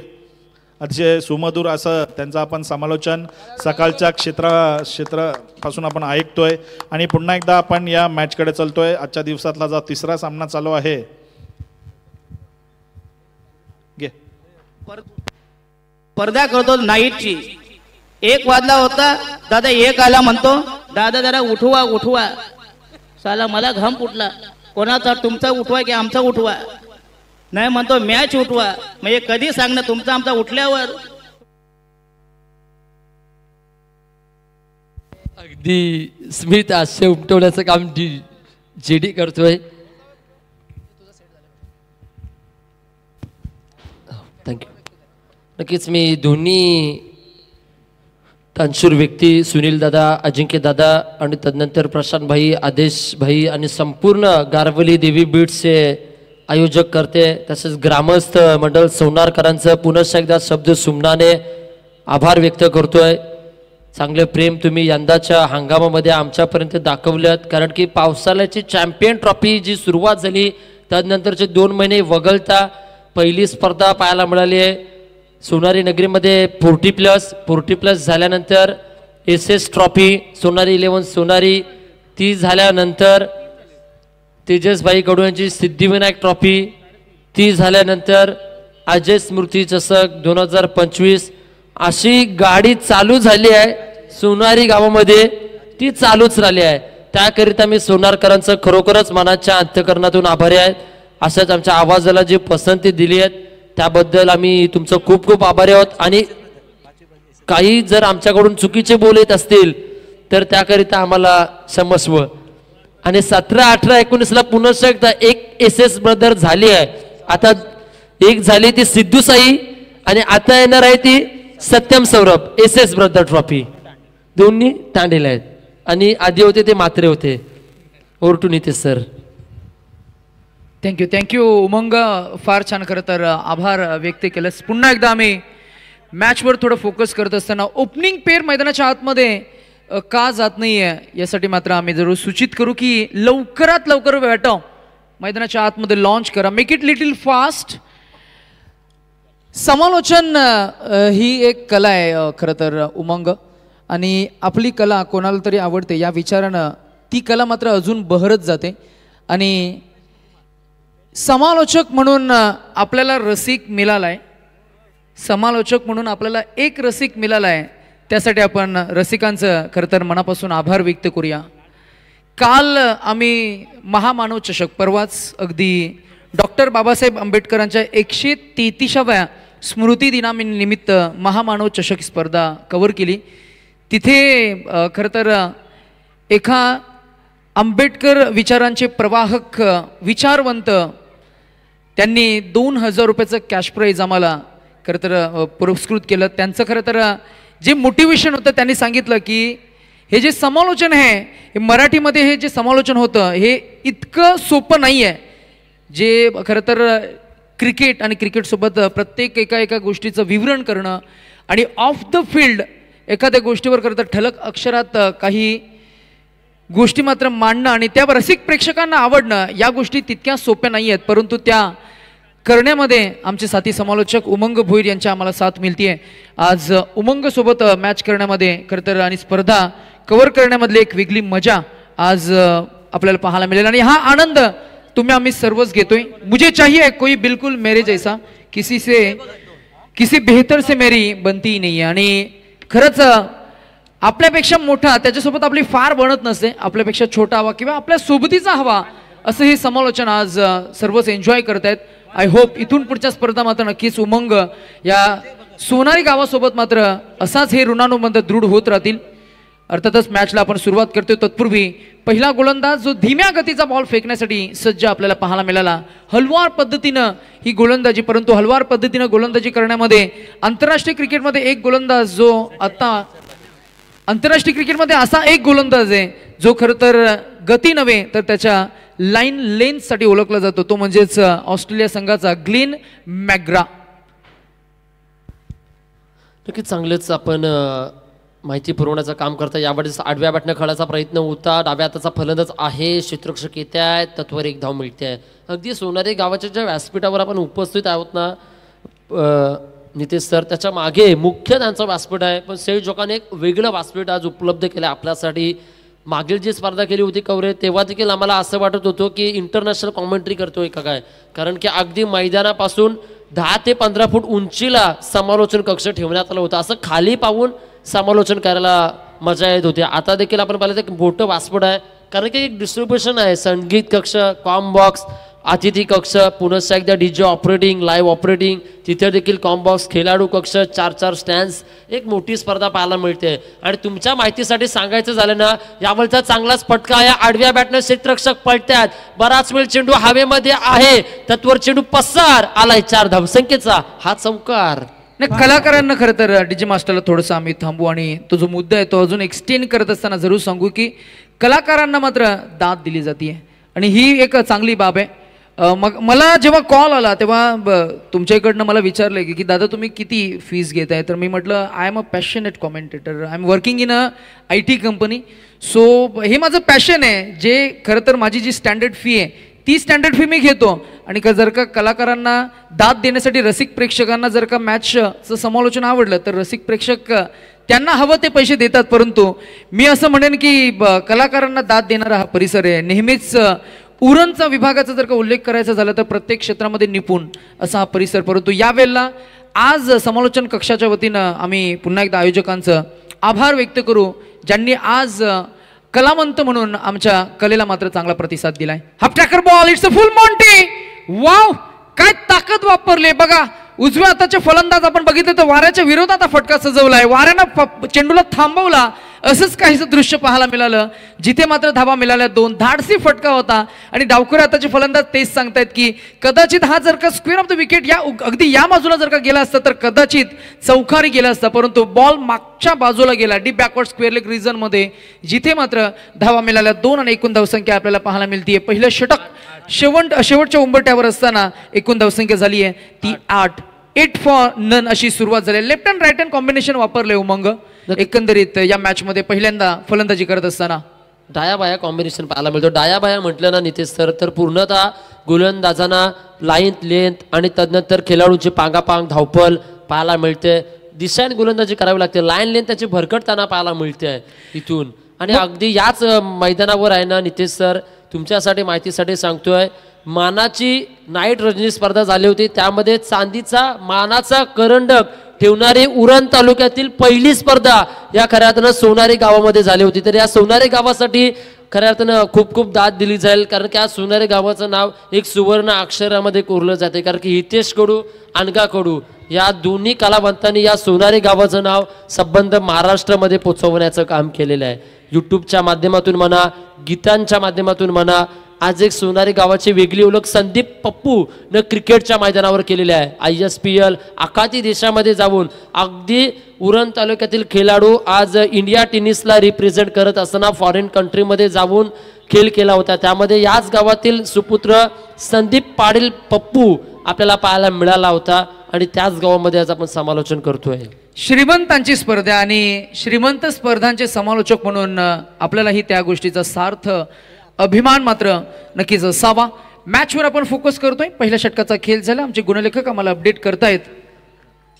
अतिशय सुमधुर असं त्यांचं आपण समालोचन सकाळच्या क्षेत्रापासून आपण ऐकतोय. आणि पुन्हा एकदा आपण या मॅचकडे चालतोय. आजच्या दिवसातला जो तिसरा सामना चालू आहे. स्पर्धा करतो नाईटची. 1 वाजला होता, दादा 1 आला म्हणतो, दादा जरा उठवा. साला मला घाम फुटला. कोणाचा, तुमचा उठवा की आमचा उठवा? नाही म्हणतो मॅच उठवा. म्हणजे कधी सांगणं तुमचा आमचा उठल्यावर. अगदी स्मित हास्य उमटवण्याचं काम JD करतोय. थँक्यू. नक्कीच मी दोन्ही तानशूर व्यक्ती सुनील दादा, अजिंक्य दादा आणि तदनंतर प्रशांत भाई, आदेश भाई आणि संपूर्ण गारवली देवी बीट्सचे आयोजक करते तसेच ग्रामस्थ मंडळ सोनारकरांचं पुनश्च एकदा शब्द सुमनाने आभार व्यक्त करतोय. चांगले प्रेम तुम्ही यंदाच्या हंगामामध्ये आमच्यापर्यंत दाखवलेत. कारण की पावसाळ्याची चॅम्पियन ट्रॉफी जी सुरुवात झाली त्यानंतरचे 2 महिने वगळता पहिली स्पर्धा पाहायला मिळाली आहे सोनारी नगरीमध्ये 40+ झाल्यानंतर SS ट्रॉफी सोनारी 11 सोनारी, ती झाल्यानंतर तेजसभाई कडू यांची सिद्धिविनायक ट्रॉफी, ती झाल्यानंतर अजय स्मृती चषक 2025 अशी गाडी चालू झाली आहे सोनारी गावामध्ये. ती चालूच राहिली आहे. त्याकरिता मी सोनारकरांचं खरोखरच मनाच्या अंतःकरणातून आभारी आहे. अशाच आमच्या आवाजाला जी पसंती दिली आहे त्याबद्दल आम्ही तुमचं खूप खूप आभारी आहोत. आणि काही जर आमच्याकडून चुकीचे बोल येत असतील तर त्याकरिता आम्हाला क्षमस्व. आणि 17, 18, 19ला पुन्हा एकदा एक SS ब्रदर झाली आहे. आता एक झाली ती सिद्धू साई आणि आता येणार आहे ती Satyam Saurabh SS brother trophy. दोन्ही तांडेल आहेत आणि आधी होते ते मात्रे होते. Over to Nitesh sir. Thank you Umang. फार छान. खरं तर आभार व्यक्त केलंस. पुन्हा एकदा आम्ही मॅचवर थोडं फोकस करत असताना ओपनिंग पेअर मैदानाच्या आतमध्ये का जात नाही आहे यासाठी मात्र आम्ही जरूर सूचित करू की लवकरात लवकर बॅटो मैदानाच्या आतमध्ये लॉन्च करा. Make it little fast. समालोचन ही एक कला आहे खरं तर उमंग. आणि आपली कला कोणाला तरी आवडते या विचारानं ती कला मात्र अजून बहरत जाते. आणि समालोचक म्हणून आपल्याला रसिक मिळाला आहे. समालोचक म्हणून आपल्याला एक रसिक मिळाला आहे. त्यासाठी आपण रसिकांचं खरं तर मनापासून आभार व्यक्त करूया. काल आम्ही महामानव चषक, परवाच अगदी डॉक्टर बाबासाहेब आंबेडकरांच्या 133व्या स्मृती दिनानिमित्त महामानव चषक स्पर्धा कव्हर केली. तिथे खरं तर एका आंबेडकर विचारांचे प्रवाहक विचारवंत त्यांनी 2000 रुपयाचं कॅश प्राईज आम्हाला खरं तर पुरस्कृत केलं. त्यांचं खरं तर जे मोटिवेशन होतं त्यांनी सांगितलं की हे जे समालोचन आहे हे मराठीमध्ये हे जे समालोचन होतं हे इतकं सोपं नाही आहे. जे खरं तर क्रिकेट आणि क्रिकेटसोबत प्रत्येक एका गोष्टीचं विवरण करणं आणि ऑफ द फील्ड एखाद्या गोष्टीवर करता ठळक अक्षरात काही गोष्टी मात्र मांडणं आणि त्या रसिक प्रेक्षकांना आवडणं या गोष्टी तितक्या सोप्या नाही आहेत, परंतु त्या करण्यामध्ये आमचे साथी समालोचक उमंग भोईर यांची आम्हाला साथ मिळते. आज उमंग सोबत मॅच करण्यामध्ये खरं तर आणि स्पर्धा कव्हर करण्यामधली एक वेगळी मजा आज आपल्याला पाहायला मिळेल आणि हा आनंद तुम्ही आम्ही सर्वच घेतोय. मुझे चाहिए कोई बिल्कुल मेरे जैसा, किसी बेहतर से मेरी बनती ही नहीं. आणि खरंच आपल्यापेक्षा मोठा त्याच्यासोबत आपली फार बनत नसते, आपल्यापेक्षा छोटा हवा किंवा आपल्या सोबतीचा हवा असं हे समालोचन आज सर्वच एन्जॉय करतायत. आय होप इथून पुढच्या स्पर्धा मात्र नक्कीच उमंग या सोनारी गावासोबत मात्र असाच हे ऋणानुबंध दृढ होत राहतील. अर्थातच मॅचला आपण सुरुवात करतोय तत्पूर्वी पहिला गोलंदाज जो धीम्या गतीचा बॉल फेकण्यासाठी सज्ज आपल्याला पाहायला मिळाला. हलवार पद्धतीनं ही गोलंदाजी, परंतु हलवार पद्धतीनं गोलंदाजी करण्यामध्ये आंतरराष्ट्रीय क्रिकेटमध्ये एक गोलंदाज जो आता आंतरराष्ट्रीय क्रिकेटमध्ये असा एक गोलंदाज आहे जो खरं तर गती नव्हे तर त्याच्या लाईन लेन्थसाठी ओळखला जातो, तो म्हणजेच ऑस्ट्रेलिया संघाचा ग्लेन मॅग्रा. नक्कीच चांगलेच आपण माहिती पुरवण्याचं काम करता. यावेळेस आडव्या बॅटनं खेळायचा प्रयत्न होता, डाव्या हाताचा फलंदाज आहे, क्षेत्ररक्षक येत आहेत, तत्वर एक धाव मिळते आहे. अगदी सोनारी गावाच्या ज्या व्यासपीठावर आपण उपस्थित आहोत ना नितेश सर, त्याच्या मागे मुख्य त्यांचं व्यासपीठ आहे, पण संयोजकांनी एक वेगळं व्यासपीठ आज उपलब्ध केलं आपल्यासाठी. मागील जी स्पर्धा केली होती कवरेज तेव्हा देखील आम्हाला असं वाटत होतं की इंटरनॅशनल कॉमेंट्री करतोय का काय, कारण की अगदी मैदानापासून 10 ते 15 फूट उंचीला समालोचन कक्ष ठेवण्यात आलं होतं. असं खाली पाहून समालोचन करायला मजा येत होती. आता देखील आपण पाहिलं तर मोठं व्यासपीठ आहे, कारण की एक डिस्ट्रीब्युशन आहे, संगीत कक्ष, कॉम बॉक्स, अतिथी कक्ष, पुनश्च एकदा डीजे ऑपरेटिंग, लाईव्ह ऑपरेटिंग, तिथे देखील कॉम बॉक्स, खेळाडू कक्ष, 4 स्टँड्स, एक मोठी स्पर्धा पाहायला मिळते. आणि तुमच्या माहितीसाठी सांगायचं झालं ना, यावेळचा चांगलाच फटका या आडव्या बॅटनं क्षेत्ररक्षक पळतात. बराच वेळ चेंडू हवेमध्ये आहे, तत्वर चेंडू पसार आलाय 4 धावसंख्येचा हा चौकार. नाही, कलाकारांना खरं तर डीजे मास्टरला थोडंसं आम्ही थांबू आणि तो जो मुद्दा आहे तो अजून एक्सटेंड करत असताना जरूर सांगू की कलाकारांना मात्र दाद दिली जाते आणि ही एक चांगली बाब आहे. मग मला जेव्हा कॉल आला तेव्हा तुमच्या इकडनं मला विचारलं की दादा तुम्ही किती फीस घेत आहे, तर मी म्हटलं I am a passionate commentator, I am working in a IT company, so हे माझं पॅशन आहे. जे खरं तर माझी जी स्टँडर्ड फी आहे ती स्टँडर्ड फी मी घेतो आणि जर का कलाकारांना दाद देण्यासाठी रसिक प्रेक्षकांना जर का मॅचचं समालोचन आवडलं तर रसिक प्रेक्षक त्यांना हवं ते पैसे देतात. परंतु मी असं म्हणेन की कलाकारांना दाद देणारा हा परिसर आहे. नेहमीच उरणचा विभागाचा जर का उल्लेख करायचा झाला तर प्रत्येक क्षेत्रामध्ये निपुण असा हा परिसर. परंतु यावेळेला आज समालोचन कक्षाच्या वतीनं आम्ही पुन्हा एकदा आयोजकांचं आभार व्यक्त करू ज्यांनी आज कलावंत म्हणून आमच्या कलेला मात्र चांगला प्रतिसाद दिलाय. Half tracker ball, it's a full Monty. Wow, काय ताकद वापरली बघा. उजव्या हाताचे फलंदाज आपण बघितलं तर वाऱ्याच्या विरोधात हा फटका सजवलाय, वाऱ्यानं चेंडूला थांबवला. असंच काहीसं दृश्य पाहायला मिळालं जिथे मात्र धावा मिळाल्या. 2 धाडसी फटका होता आणि डावखुऱ्या हाताचे फलंदाज तेच सांगतायत की कदाचित हा जर का स्क्वेअर ऑफ द विकेट या अगदी या बाजूला जर का गेला असता तर कदाचित चौकारी गेला असता, परंतु बॉल मागच्या बाजूला गेला deep backward square leg region मध्ये, जिथे मात्र धावा मिळाल्या 2 आणि एकूण धावसंख्या आपल्याला पाहायला मिळते. पहिलं षटक शेवटच्या उंबरठ्यावर असताना एकूण धावसंख्या झाली आहे ती 8 फॉर नन अशी सुरुवात झाली. Left and right hand combination वापरले उमंग एकंदरीत या मॅच मध्ये पहिल्यांदा फलंदाजी करत असताना. डाया बाया कॉम्बिनेशन पाहायला मिळतो. डाया बाया म्हटलं ना नितेश सर तर पूर्णतः गोलंदाजांना लाईन लेंथ आणि तदनंतर खेळाडूंची पांगापांग धावपल पाहायला मिळते. दिशाने गोलंदाजी करावी लागते, लाईन लेंथ त्याची भरकटताना पाहायला मिळते इथून. आणि अगदी याच मैदानावर आहे ना नितेश सर, तुमच्यासाठी माहितीसाठी सांगतोय, मानाची नाईट रजनी स्पर्धा झाली होती, त्यामध्ये चांदीचा मानाचा करंडक ठेवणारी उरण तालुक्यातील पहिली स्पर्धा या खऱ्या अर्थानं सोनारी गावामध्ये झाली होती. तर या सोनारी गावासाठी खऱ्या अर्थानं खूप खूप दाद दिली जाईल, कारण की आज सोनारी गावाचं नाव एक सुवर्ण अक्षरामध्ये कोरलं जाते, कारण की हितेश कडू, अनगा कडू या दोन्ही कलावंतांनी या सोनारी गावाचं नाव संबंध महाराष्ट्रामध्ये पोचवण्याचं काम केलेलं आहे. यूट्यूबच्या माध्यमातून म्हणा, गीतांच्या माध्यमातून म्हणा, आज एक सोनारी गावाची वेगळी ओळख संदीप पप्पू न क्रिकेटच्या मैदानावर केलेली आहे. ISPL आखाती देशामध्ये जाऊन अगदी उरण तालुक्यातील खेळाडू आज इंडिया टेनिसला रिप्रेझेंट करत असताना फॉरेन कंट्रीमध्ये जाऊन खेळ केला होता. त्यामध्ये याच गावातील सुपुत्र संदीप पाटील पप्पू आपल्याला पाहायला मिळाला होता आणि त्याच गावामध्ये आज आपण समालोचन करतोय. श्रीमंतांची स्पर्धा आणि श्रीमंत स्पर्धांचे समालोचक म्हणून आपल्यालाही त्या गोष्टीचा सार्थ अभिमान मात्र नक्कीच असावा. मॅचवर आपण फोकस करतोय. पहिल्या षटकाचा खेळ झाला. आमचे गुणलेखक आम्हाला अपडेट करतायत.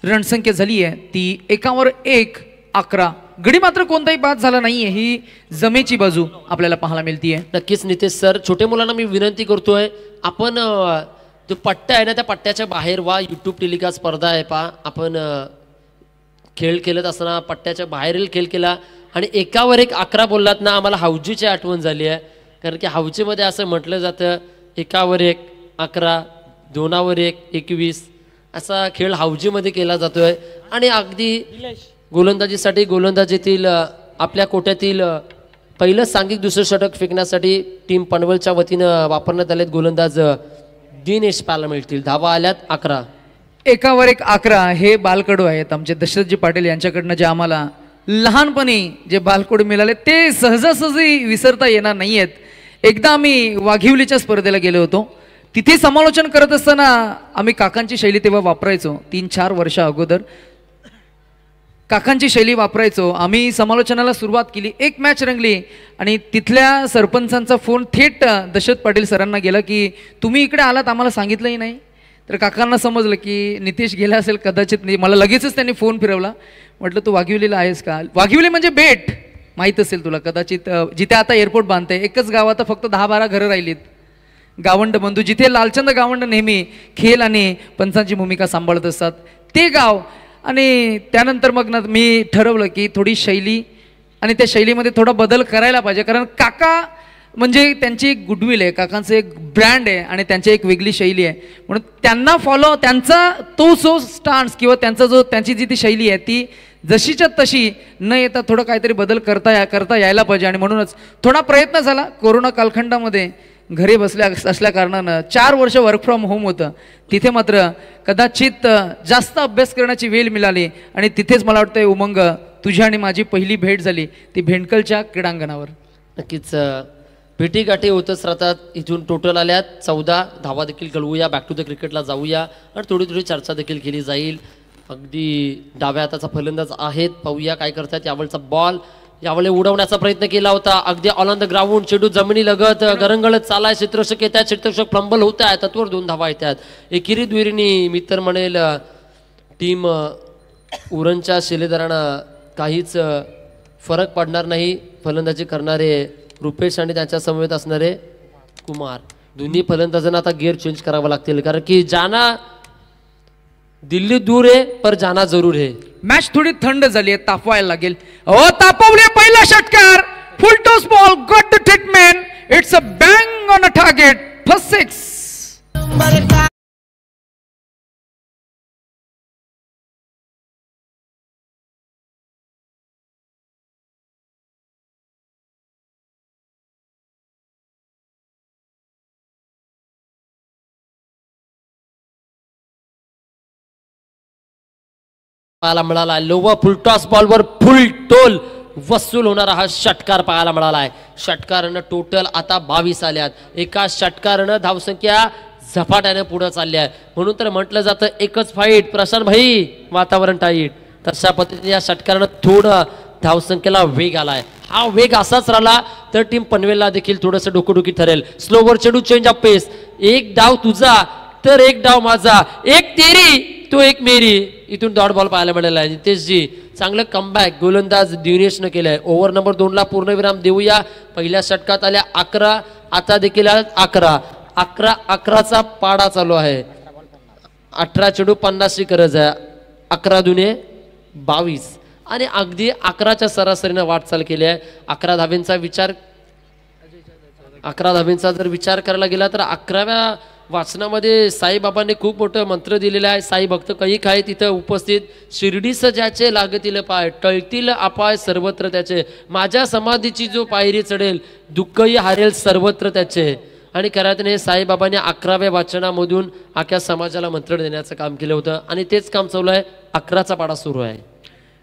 रणसंख्या झाली आहे ती 1 11. गडी मात्र कोणताही बाद झाला नाहीये. ही जमेची बाजू आपल्याला पाहायला मिळतीये. नक्कीच नितेश सर, छोटे मुलांना मी विनंती करतोय, आपण जो पट्टा आहे ना त्या पट्ट्याच्या बाहेर वा. यूट्यूब टेलिकास्ट स्पर्धा आहे पहा. आपण खेळ खेळत असताना पट्ट्याच्या बाहेरील खेळ केला आणि 1 11 बोललात ना, आम्हाला हौजीची आठवण झाली आहे. कारण की हौजीमध्ये असं म्हटलं जातं 1 11, 2 21 असा खेळ हौजीमध्ये केला जातोय. आणि अगदी गोलंदाजीसाठी गोलंदाजीतील आपल्या कोट्यातील पहिलं सांघिक दुसरं षटक फेकण्यासाठी टीम पनवेलच्या वतीनं वापरण्यात आलेत गोलंदाज दिनेश पाहायला मिळतील. धावा आल्यात 11. 1 11 हे बालकडू आहेत आमचे दशरथजी पाटील यांच्याकडनं. जे आम्हाला लहानपणी जे बालकडू मिळाले ते सहजासहजी विसरता येणार नाही आहेत. एकदा आम्ही वाघिवलीच्या स्पर्धेला गेलो होतो. तिथे समालोचन करत असताना आम्ही काकांची शैली तेव्हा वापरायचो. 3-4 वर्ष अगोदर काकांची शैली वापरायचो. आम्ही समालोचनाला सुरुवात केली. एक मॅच रंगली आणि तिथल्या सरपंचांचा फोन थेट दशरथ पाटील सरांना गेला की तुम्ही इकडे आलात, आम्हाला सांगितलंही नाही. तर काकांना समजलं की नितेश गेला असेल कदाचित. नाही, मला लगेचच त्यांनी फोन फिरवला. म्हटलं तू वाघिवलीला आहेस का? वाघिवली म्हणजे बेट माहीत असेल तुला कदाचित, जिथे आता एअरपोर्ट बांधते. एकच गाव आता फक्त 10-12 घरं राहिलीत. गावंड बंधू, जिथे लालचंद गावंड नेहमी खेळ आणि पंचांची भूमिका सांभाळत असतात ते गाव. आणि त्यानंतर मग ना मी ठरवलं की थोडी शैली आणि त्या शैलीमध्ये थोडा बदल करायला पाहिजे. कारण काका म्हणजे त्यांची एक गुडविल आहे, काकांचं एक ब्रँड आहे आणि त्यांची एक वेगळी शैली आहे. म्हणून त्यांना फॉलो, त्यांचा तो जो स्टान्स किंवा त्यांची जी ती शैली आहे ती जशीच्या तशी न येता थोडं काहीतरी बदल करता यायला पाहिजे. आणि म्हणूनच थोडा प्रयत्न झाला. कोरोना कालखंडामध्ये घरी असल्या कारणानं 4 वर्ष वर्क फ्रॉम होम होतं. तिथे मात्र कदाचित जास्त अभ्यास करण्याची वेळ मिळाली आणि तिथेच मला वाटतं उमंग तुझी आणि माझी पहिली भेट झाली ती भेंडकलच्या क्रीडांगणावर. नक्कीच भेटीगाठी होतच राहतात. इथून टोटल आल्यात 14 धावा देखील कळवूया. बॅक टू द क्रिकेटला जाऊया आणि थोडी चर्चा देखील केली जाईल. अगदी डाव्या हाताचा फलंदाज आहेत, पाहूया काय करतात. यावेळचा बॉल यावेळी उडवण्याचा प्रयत्न केला होता. अगदी ऑल ऑन द ग्राउंड, चेंडू जमिनी लगत गरंगळत चालाय. क्षेत्ररक्षक येतात, क्षेत्ररक्षक फ्लंबल होत आहे. तत्वर 2 धावा येतात. एकेरी दुहेरीनी मी तर म्हणेल टीम उरणच्या शिलेदारांना काहीच फरक पडणार नाही. फलंदाजी करणारे रुपेश आणि त्याच्या समवेत असणारे कुमार, दोन्ही फलंदाजांना आता गिअर चेंज करावं लागतील. कारण की जाना दिल्ली दूर आहे पर जाना जरूर आहे. मॅच थोडी थंड झाली आहे, तापवायला लागेल. तापवले पहिला षटकार. फुल toss ball got the treatment. It's a bang on a target. First 6. पाहायला मिळाला. लोवा फुल टॉस बॉलवर फुल टोल वसूल होणारा हा षटकार पाहायला मिळाला आहे. षटकारानं टोटल आता 22 आल्यात. एका षटकारानं धावसंख्या झपाट्याने पुढे चालली आहे. म्हणून तर म्हटलं जातं एकच फाईट प्रशांत भाई, वातावरण टाईट. तशा पद्धतीने या षटकारानं थोडं धावसंख्येला वेग आलाय. हा वेग असाच राहिला तर टीम पनवेलला देखील थोडंसं डोकोडुकी ठरेल. स्लोवर चेंडू, चेंज ऑफ पेस. एक डाव तुझा तर एक डाव माझा, एक तेरी तो एक मेरी. इथून डॉट बॉल पाहायला मिळाला आहे. नितेशजी चांगलं कमबॅक गोलंदाज दिनेशनं केलंय. ओव्हर नंबर 2ला पूर्णविराम देऊया. पहिल्या षटकात आल्या 11, आता देखील 11. 11चा पाडा चालू आहे. 18 चेंडू 50ची गरज आहे. 11 दुने 22 आणि अगदी 11च्या सरासरीनं वाटचाल केली आहे. 11 धाबींचा जर विचार करायला गेला तर 11व्या वाचनामध्ये साईबाबांनी खूप मोठं मंत्र दिलेलं आहे. साई भक्त कैक आहे तिथं उपस्थित. शिर्डीस ज्याचे लागतील पाय, टळतील अपाय सर्वत्र त्याचे. माझ्या समाधीची जो पायरी चढेल, दुःखही हारेल सर्वत्र त्याचे. आणि खऱ्यातून हे साईबाबांनी 11व्या वाचनामधून आख्या समाजाला मंत्र देण्याचं काम केलं होतं आणि तेच काम चालू आहे. 11चा पाडा सुरू आहे.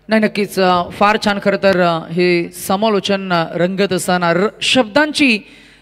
नाही, नक्कीच फार छान. खरं तर हे समालोचन रंगत असताना शब्दांची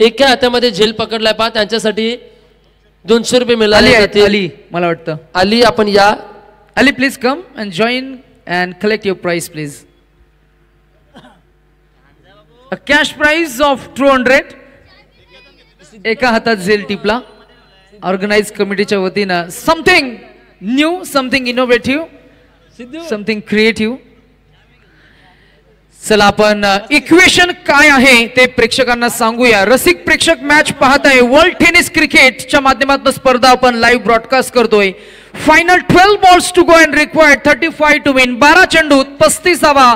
एका हातामध्ये झेल पकडलाय पहा, त्यांच्यासाठी 200 रुपये अली मिळाले आहेत, जातील. अली मला वाटतं. अली आपण या. Ali please come and join and collect your price please. A cash prize of 200. एका हातात झेल टिपला. ऑर्गनाइज कमिटीच्या वतीनं something new, something innovative, something creative. चला आपण इक्वेशन काय आहे ते प्रेक्षकांना सांगूया. रसिक प्रेक्षक मॅच पाहत आहे. वर्ल्ड टेनिस क्रिकेटच्या माध्यमातून स्पर्धा आपण लाईव्ह ब्रॉडकास्ट करतोय. Final 12 balls to go and required 35 to win. 12 चेंडूत 35वा,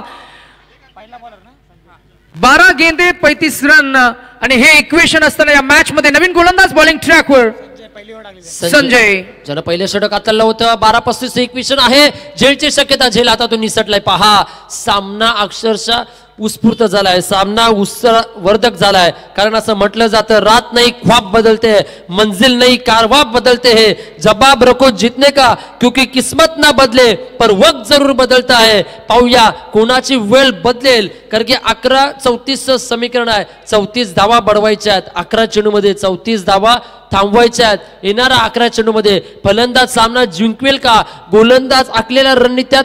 12 गेंदे 35 रन. आणि हे इक्वेशन असताना या मॅच मध्ये नवीन गोलंदाज बॉलिंग ट्रॅकवर संजय ज्यानं पहिले षटक आतलं होतं. 12-35 इक्वेशन आहे. झेलची शक्यता, झेल हातातून निसटलाय पहा. सामना अक्षरशः उत्स्फूर्त झालाय, सामना उत्सवर्धक झालाय. कारण असं म्हटलं जातं, रात नाही ख्वाब बदलते, मंजिल नहीं कारवा बदलते है, जवाब रखो जीतने का क्योंकि किस्मत ना बदले पर वक्त जरूर बदलता है. पाहूया कोणाची वेळ बदलेल. कारण की 11-34 समीकरण आहे. 34 धावा बडवायच्या आहेत. 11 चेंडूमध्ये 34 धावा थांबवायच्या आहेत. येणारा 11 चेंडूमध्ये फलंदाज सामना जिंकवेल का, गोलंदाज आखलेल्या रणनीत्यात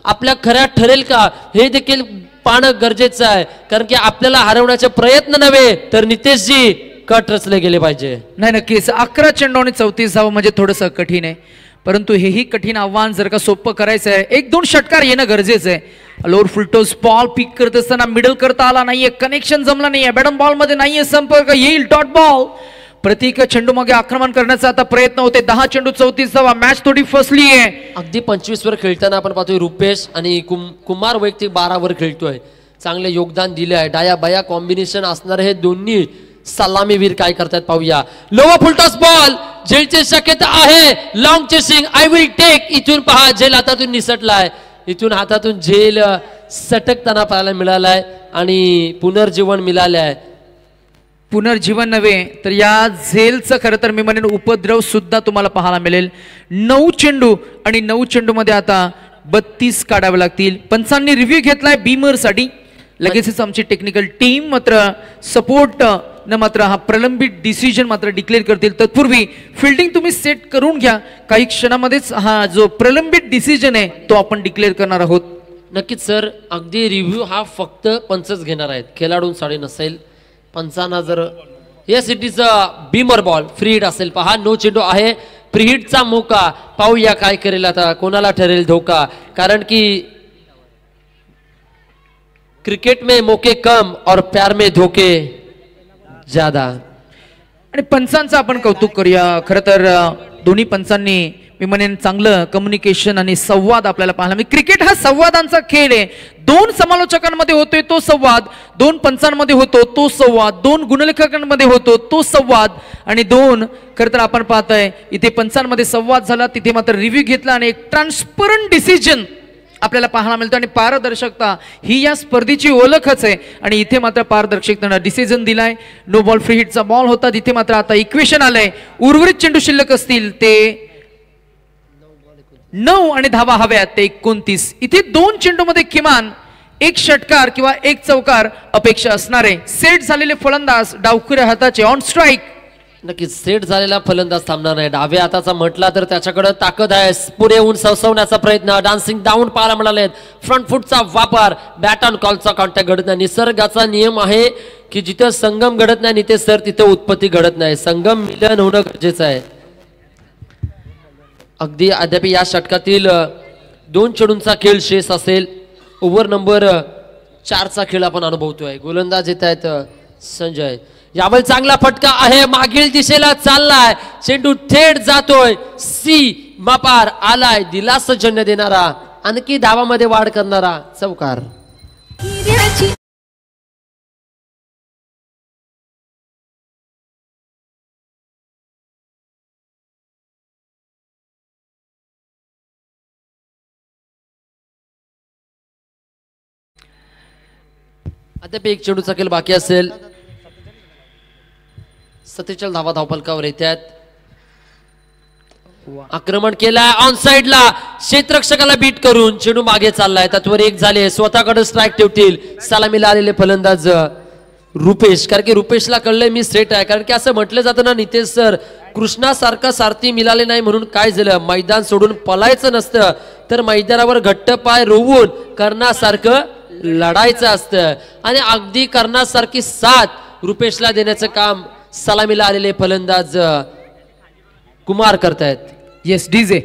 आपल्या खऱ्या ठरेल का, हे देखील पाहणं गरजेचं आहे. कारण की आपल्याला हरवण्याचे प्रयत्न नव्हे तर नितेशजी कट रचले गेले पाहिजे. नाही, नक्कीच 11 चेंडू आणि 34 धावा म्हणजे थोडंसं कठीण आहे. परंतु हेही कठीण आव्हान जर का सोपं करायचं आहे, 1-2 षटकार येणं गरजेचं आहे. लोअर फुलटॉस बॉल पिक करत असताना मिडल करता आला नाहीये, कनेक्शन जमला नाहीये, बॅटन बॉल मध्ये नाहीये संपर्क, येईल डॉट बॉल. प्रत्येक चेंडू मागे आक्रमण करण्याचा आता प्रयत्न होते. 10 चेंडू 34 धावा. मॅच थोडी फसली आहे. अगदी 25 वर खेळताना आपण पाहतोय रुपेश आणि कुमार वैयक्तिक 12 वर खेळतोय. चांगले योगदान दिले आहे. डाया बाया कॉम्बिनेशन असणारे हे दोन्ही सलामीवीर काय करतात पाहूया. लोअर फुलटॉस बॉल, झेलची शक्यता आहे. Long chasing, I will take. इथून पहा झेल हातातून निसटलाय. इथून हातातून झेल सटकताना पाहायला मिळालाय आणि पुनर्जीवन मिळाले आहे. पुनर्जीवन नव्हे तर या झेलचं खरं तर मी म्हणेन उपद्रव सुद्धा तुम्हाला पाहायला मिळेल. 9 चेंडू आणि 9 चेंडू मध्ये आता 32 काढावे लागतील. पंचांनी रिव्ह्यू घेतलाय बीमर साठी. लगेचच आमची टेक्निकल टीम मात्र सपोर्ट न मात्र हा प्रलंबित डिसिजन मात्र डिक्लेअर करतील. तत्पूर्वी फिल्डिंग तुम्ही सेट करून घ्या. काही क्षणामध्येच हा जो प्रलंबित डिसिजन आहे तो आपण डिक्लेअर करणार आहोत. नक्कीच सर. अगदी रिव्ह्यू हा फक्त पंचच घेणार आहेत, खेळाडूंसाठी नसेल. पंचांना जर या सिटीचा बीमर बॉल फ्री हिट असेल पहा. 9 चेंडू आहे. फ्री हिटचा मौका. पाहूया काय करेल आता, कोणाला ठरेल धोका. कारण की क्रिकेट में मौके कम और प्यार में धोके ज्यादा. आणि पंचांचं आपण कौतुक करूया. खरं तर दोन्ही पंचांनी मी म्हणेन चांगलं कम्युनिकेशन आणि संवाद आपल्याला पाहायला मिळेल. क्रिकेट हा संवादांचा खेळ आहे. 2 समालोचकांमध्ये होतोय तो संवाद, 2 पंचांमध्ये होतो तो संवाद, 2 गुणलेखकांमध्ये होतो तो संवाद आणि 2 खरं तर आपण पाहतोय इथे पंचांमध्ये संवाद झाला, तिथे मात्र रिव्ह्यू घेतला आणि एक ट्रान्सपरंट डिसिजन आपल्याला पाहायला मिळतो. आणि पारदर्शकता ही या स्पर्धेची ओळखच आहे. आणि इथे मात्र पारदर्शकतेने डिसिजन दिलाय. नो बॉल फ्री हिटचा बॉल होता, तिथे मात्र आता इक्वेशन आलंय. उर्वरित चेंडू शिल्लक असतील ते 9 आणि धावा हव्यात ते 29. इथे 2 चेंडू मध्ये किमान 1 षटकार किंवा 1 चौकार अपेक्षा असणारे. सेट झालेले फलंदाज डावखुऱ्या हाताचे ऑन स्ट्राईक. नक्कीच सेट झालेला फलंदाज थांबणार नाही. डाव्या हाताचा म्हटला तर त्याच्याकडे ताकद आहे. पुढे येऊन सवसवण्याचा प्रयत्न, डान्सिंग डाऊन पाहायला मिळाले. फ्रंट फुटचा वापर, बॅट ऑन कॉलचा कॉन्टॅक्ट घडत नाही. निसर्गाचा नियम आहे की जिथं संगम घडत नाही निते सर तिथं उत्पत्ती घडत नाही. संगम मिलन होणं गरजेचं आहे. अगदी अद्याप या षटकातील 2 चेंडूंचा खेळ शेष असेल. ओव्हर नंबर 4चा खेळ आपण अनुभवतोय. गोलंदाज येत आहेत संजय. यावेळी चांगला फटका आहे, मागील दिशेला चाललाय. चेंडू थेट जातोय. सी मापार आलाय. दिलासाजन्य देणारा, आणखी धावामध्ये वाढ करणारा चौकार. अद्याप 1 चेंडूचा खेळ बाकी असेल. 47 धावा धावफलकावर येतात. आक्रमण केलाय ऑन साइडला, क्षेत्ररक्षकाला बीट करून चेंडू मागे चाललाय. तत्वर 1 झाले. स्वतःकडे स्ट्राईक ठेवतील. सलामीला आलेले फलंदाज रुपेश, कारण की रुपेशला कळलंय मी स्ट्रेट आहे. कारण की असं म्हटलं जातं ना नितेश सर, कृष्णासारखं सारथी मिळाले नाही म्हणून काय झालं, मैदान सोडून पलायचं नसतं तर मैदानावर घट्ट पाय रोवून कर्णासारखं लढायचं असतं. आणि अगदी कर्णासारखी साथ रुपेशला देण्याचं काम सलामीला आलेले फलंदाज कुमार करतायत. Yes DJ.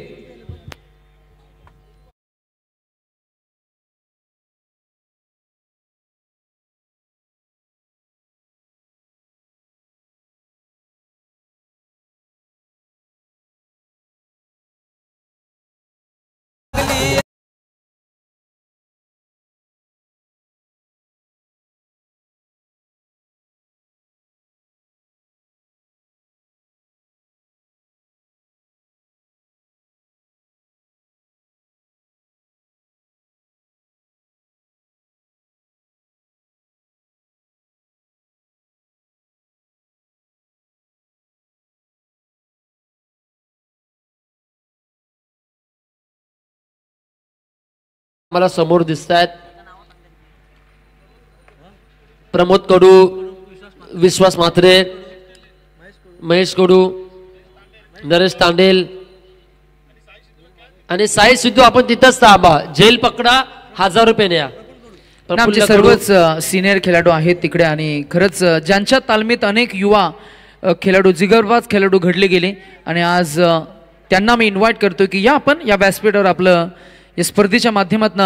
मला समोर दिसत आहेत प्रमोद कडू, विश्वास म्हात्रे, महेश कडू, नरेश तांडेल आणि साई सिद्धू. आपण तिथंच थांबा, जेल पकडा, 1000 रुपये न्या. आमचे सर्वच सिनियर खेळाडू आहेत तिकडे आणि खरंच ज्यांच्या तालमीत अनेक युवा खेळाडू, जिगरबाज खेळाडू घडले गेले आणि आज त्यांना मी इन्व्हाइट करतो की या आपण या व्यासपीठावर आपलं या स्पर्धेच्या माध्यमातून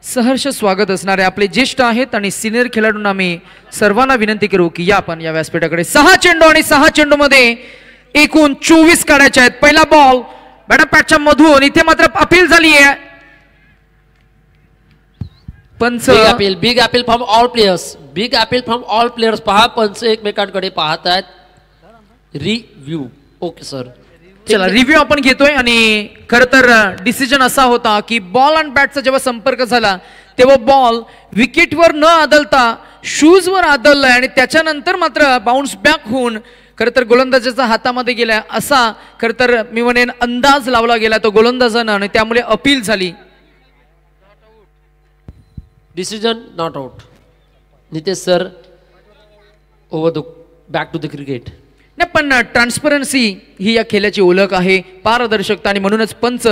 सहर्ष स्वागत असणारे आपले ज्येष्ठ आहेत आणि सिनियर खेळाडूंना मी सर्वांना विनंती करू की या आपण या व्यासपीठाकडे. 6 चेंडू आणि 6 चेंडू मध्ये एकूण 24 काढायचे आहेत. पहिला बॉल बॅटपॅटच्या मधून, इथे मात्र अपील झाली आहे. पंच big appeal from all players, big appeal from all players. पहा पंच एकमेकांकडे पाहत आहेत. रिव्ह्यू. ओके सर, चला रिव्ह्यू आपण घेतोय आणि खर तर डिसिजन असा होता की बॉल आणि बॅटचा जेव्हा संपर्क झाला तेव्हा बॉल विकेटवर न आदळता शूजवर आदळलाय आणि त्याच्यानंतर मात्र बाउन्स बॅक होऊन खर तर गोलंदाजाच्या हातामध्ये गेला असा खर तर मी म्हणेन अंदाज लावला गेला तो गोलंदाजानं आणि त्यामुळे अपील झाली. Decision not out. Nitesh sir, over the back to the cricket. नाही पण ट्रान्सपरन्सी ही या खेळाची ओळख आहे, पारदर्शकता, आणि म्हणूनच पंच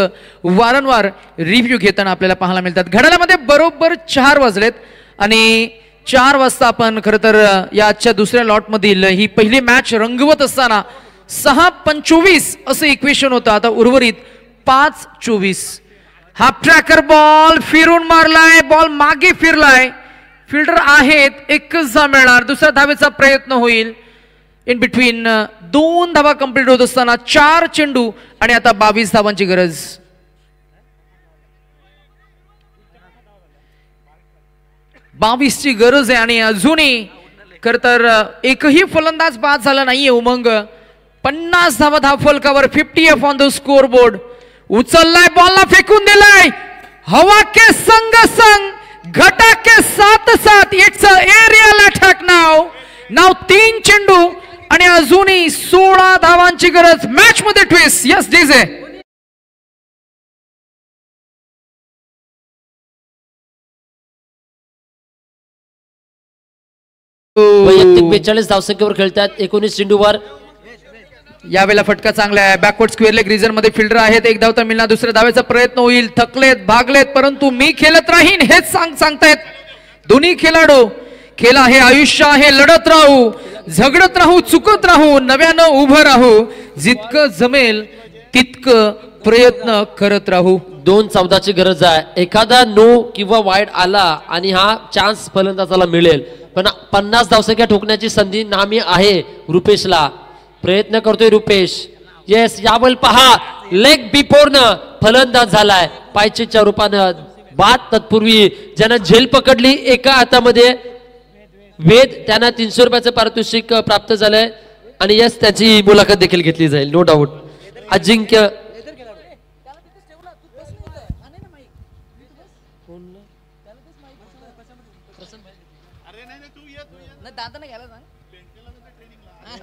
वारंवार रिव्ह्यू घेताना आपल्याला पाहायला मिळतात. घड्याळामध्ये बरोबर 4 वाजलेत आणि 4 वाजता आपण खरं तर या आजच्या दुसऱ्या लॉटमधील ही पहिली मॅच रंगवत असताना 6-25 असं इक्वेशन होतं. आता उर्वरित 5-24. हाफ ट्रॅकर बॉल फिरून मारलाय, बॉल मागे फिरलाय, फिल्डर आहेत, एकच धाव मिळणार, दुसऱ्या धावेचा प्रयत्न होईल. इन बिटवीन 2 धावा कंप्लीट होत असताना 4 चेंडू आणि आता 22 धावांची गरज. ची गरज आहे आणि अजूनही खर तर एकही फलंदाज बाद झाला नाहीये. उमंग 50 धावा धाव फलकावर, 50 ऑन द स्कोर बोर्ड. उचललाय, बॉलला फेकून दिलाय, हवा के संग संग घटा के साथ साथ. इट्स अ एरियल अटॅक नाव 3 चेंडू आणि अजूनही 16 धावांची गरज. मॅच मध्ये ट्विस्ट. Yes DJ. वैयक्तिक 42 धावसंख्येवर खेळतात 19 चेंडूवर. यावेळेला फटका चांगला आहे. बॅकवर्ड स्क्वेअर लेग रिजन मध्ये फिल्डर आहेत, 1 धाव तर मिळणार, दुसऱ्या धावेचा प्रयत्न होईल. थकलेत, भागलेत, परंतु मी खेळत राहीन हेच सांगतायत दोन्ही खेळाडू. खेळ आहे, आयुष्य आहे, लढत राहू, झगडत राहू, चुकत राहू, नव्यानं उभं राहू, जितकं जमेल तितकं प्रयत्न करत राहू. 2-14ची गरज आहे. एखादा नो किंवा वाईड आला आणि हा चान्स फलंदाजाला मिळेल, पण 50 धावसंख्या ठोकण्याची संधी नामी आहे रुपेशला. प्रयत्न करतोय रुपेश. येस, यावल पहा, लेग बिफोर न फलंदाज झालाय पायचीच्या रूपानं. बाद तत्पूर्वी ज्यानं झेल पकडली एका हातामध्ये, वेद, त्यांना 300 रुपयाचं पारितोषिक प्राप्त झालंय आणि यस, त्याची मुलाखत देखील घेतली जाईल, नो डाऊट. अजिंक्य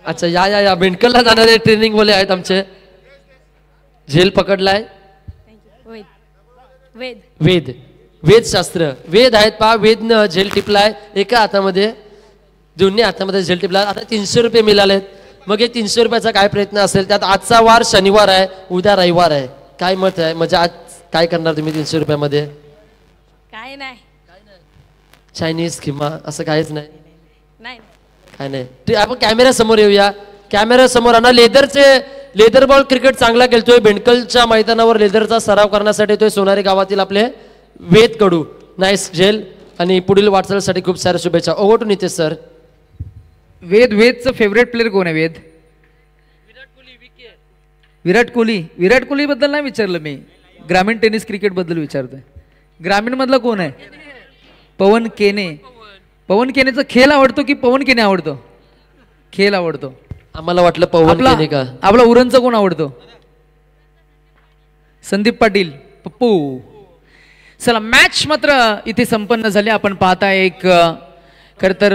अच्छा, या बेंडकलला जाणारे ट्रेनिंग वाले आहेत आमचे. झेल पकडलाय वेद शास्त्र, वेद आहेत पहा. वेदनं झेल टिपलाय एका हातामध्ये. दोन्ही हातामध्ये झेल टिपला. आता 300 रुपये मिळालेत. मग हे 300 रुपयाचा काय प्रयत्न असेल? त्यात आजचा वार शनिवार आहे, उद्या रविवार आहे. काय मत आहे? म्हणजे आज काय करणार तुम्ही 300 रुपयामध्ये? काय नाही चायनीज किंवा असं काहीच नाही? नाही काय नाही. ते आपण कॅमेऱ्या समोर येऊया. कॅमेऱ्या समोर आणा. लेदर बॉल क्रिकेट चांगला खेळतोय. बेंडकलच्या मैदानावर लेदरचा सराव करण्यासाठी येतोय सोनारी गावातील आपले वेद कडू. नाईस झेल आणि पुढील वाटचालीसाठी खूप साऱ्या शुभेच्छा. Over to Nitesh sir. वेदचं फेवरेट प्लेअर कोण आहे? विराट कोहली बद्दल नाही विचारलं मी, ग्रामीण टेनिस क्रिकेट बद्दल विचारतोय. ग्रामीण मधला कोण आहे? पवन केने. पवन केनेचा खेळ आवडतो की पवन केने आवडतो? खेळ आवडतो. आम्हाला वाटलं पवन केने का? आपला उरणचा कोण आवडतो? संदीप पाटील पप्पू. चला मॅच मात्र इथे संपन्न झाली. आपण पाहताय एक खरं तर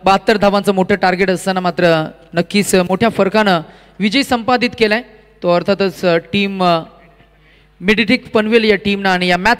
72 धावांचं मोठं टार्गेट असताना मात्र नक्कीच मोठ्या फरकानं विजय संपादित केलाय. तो अर्थातच टीम मिडिटिक पनवेल या टीमनं आणि या मॅच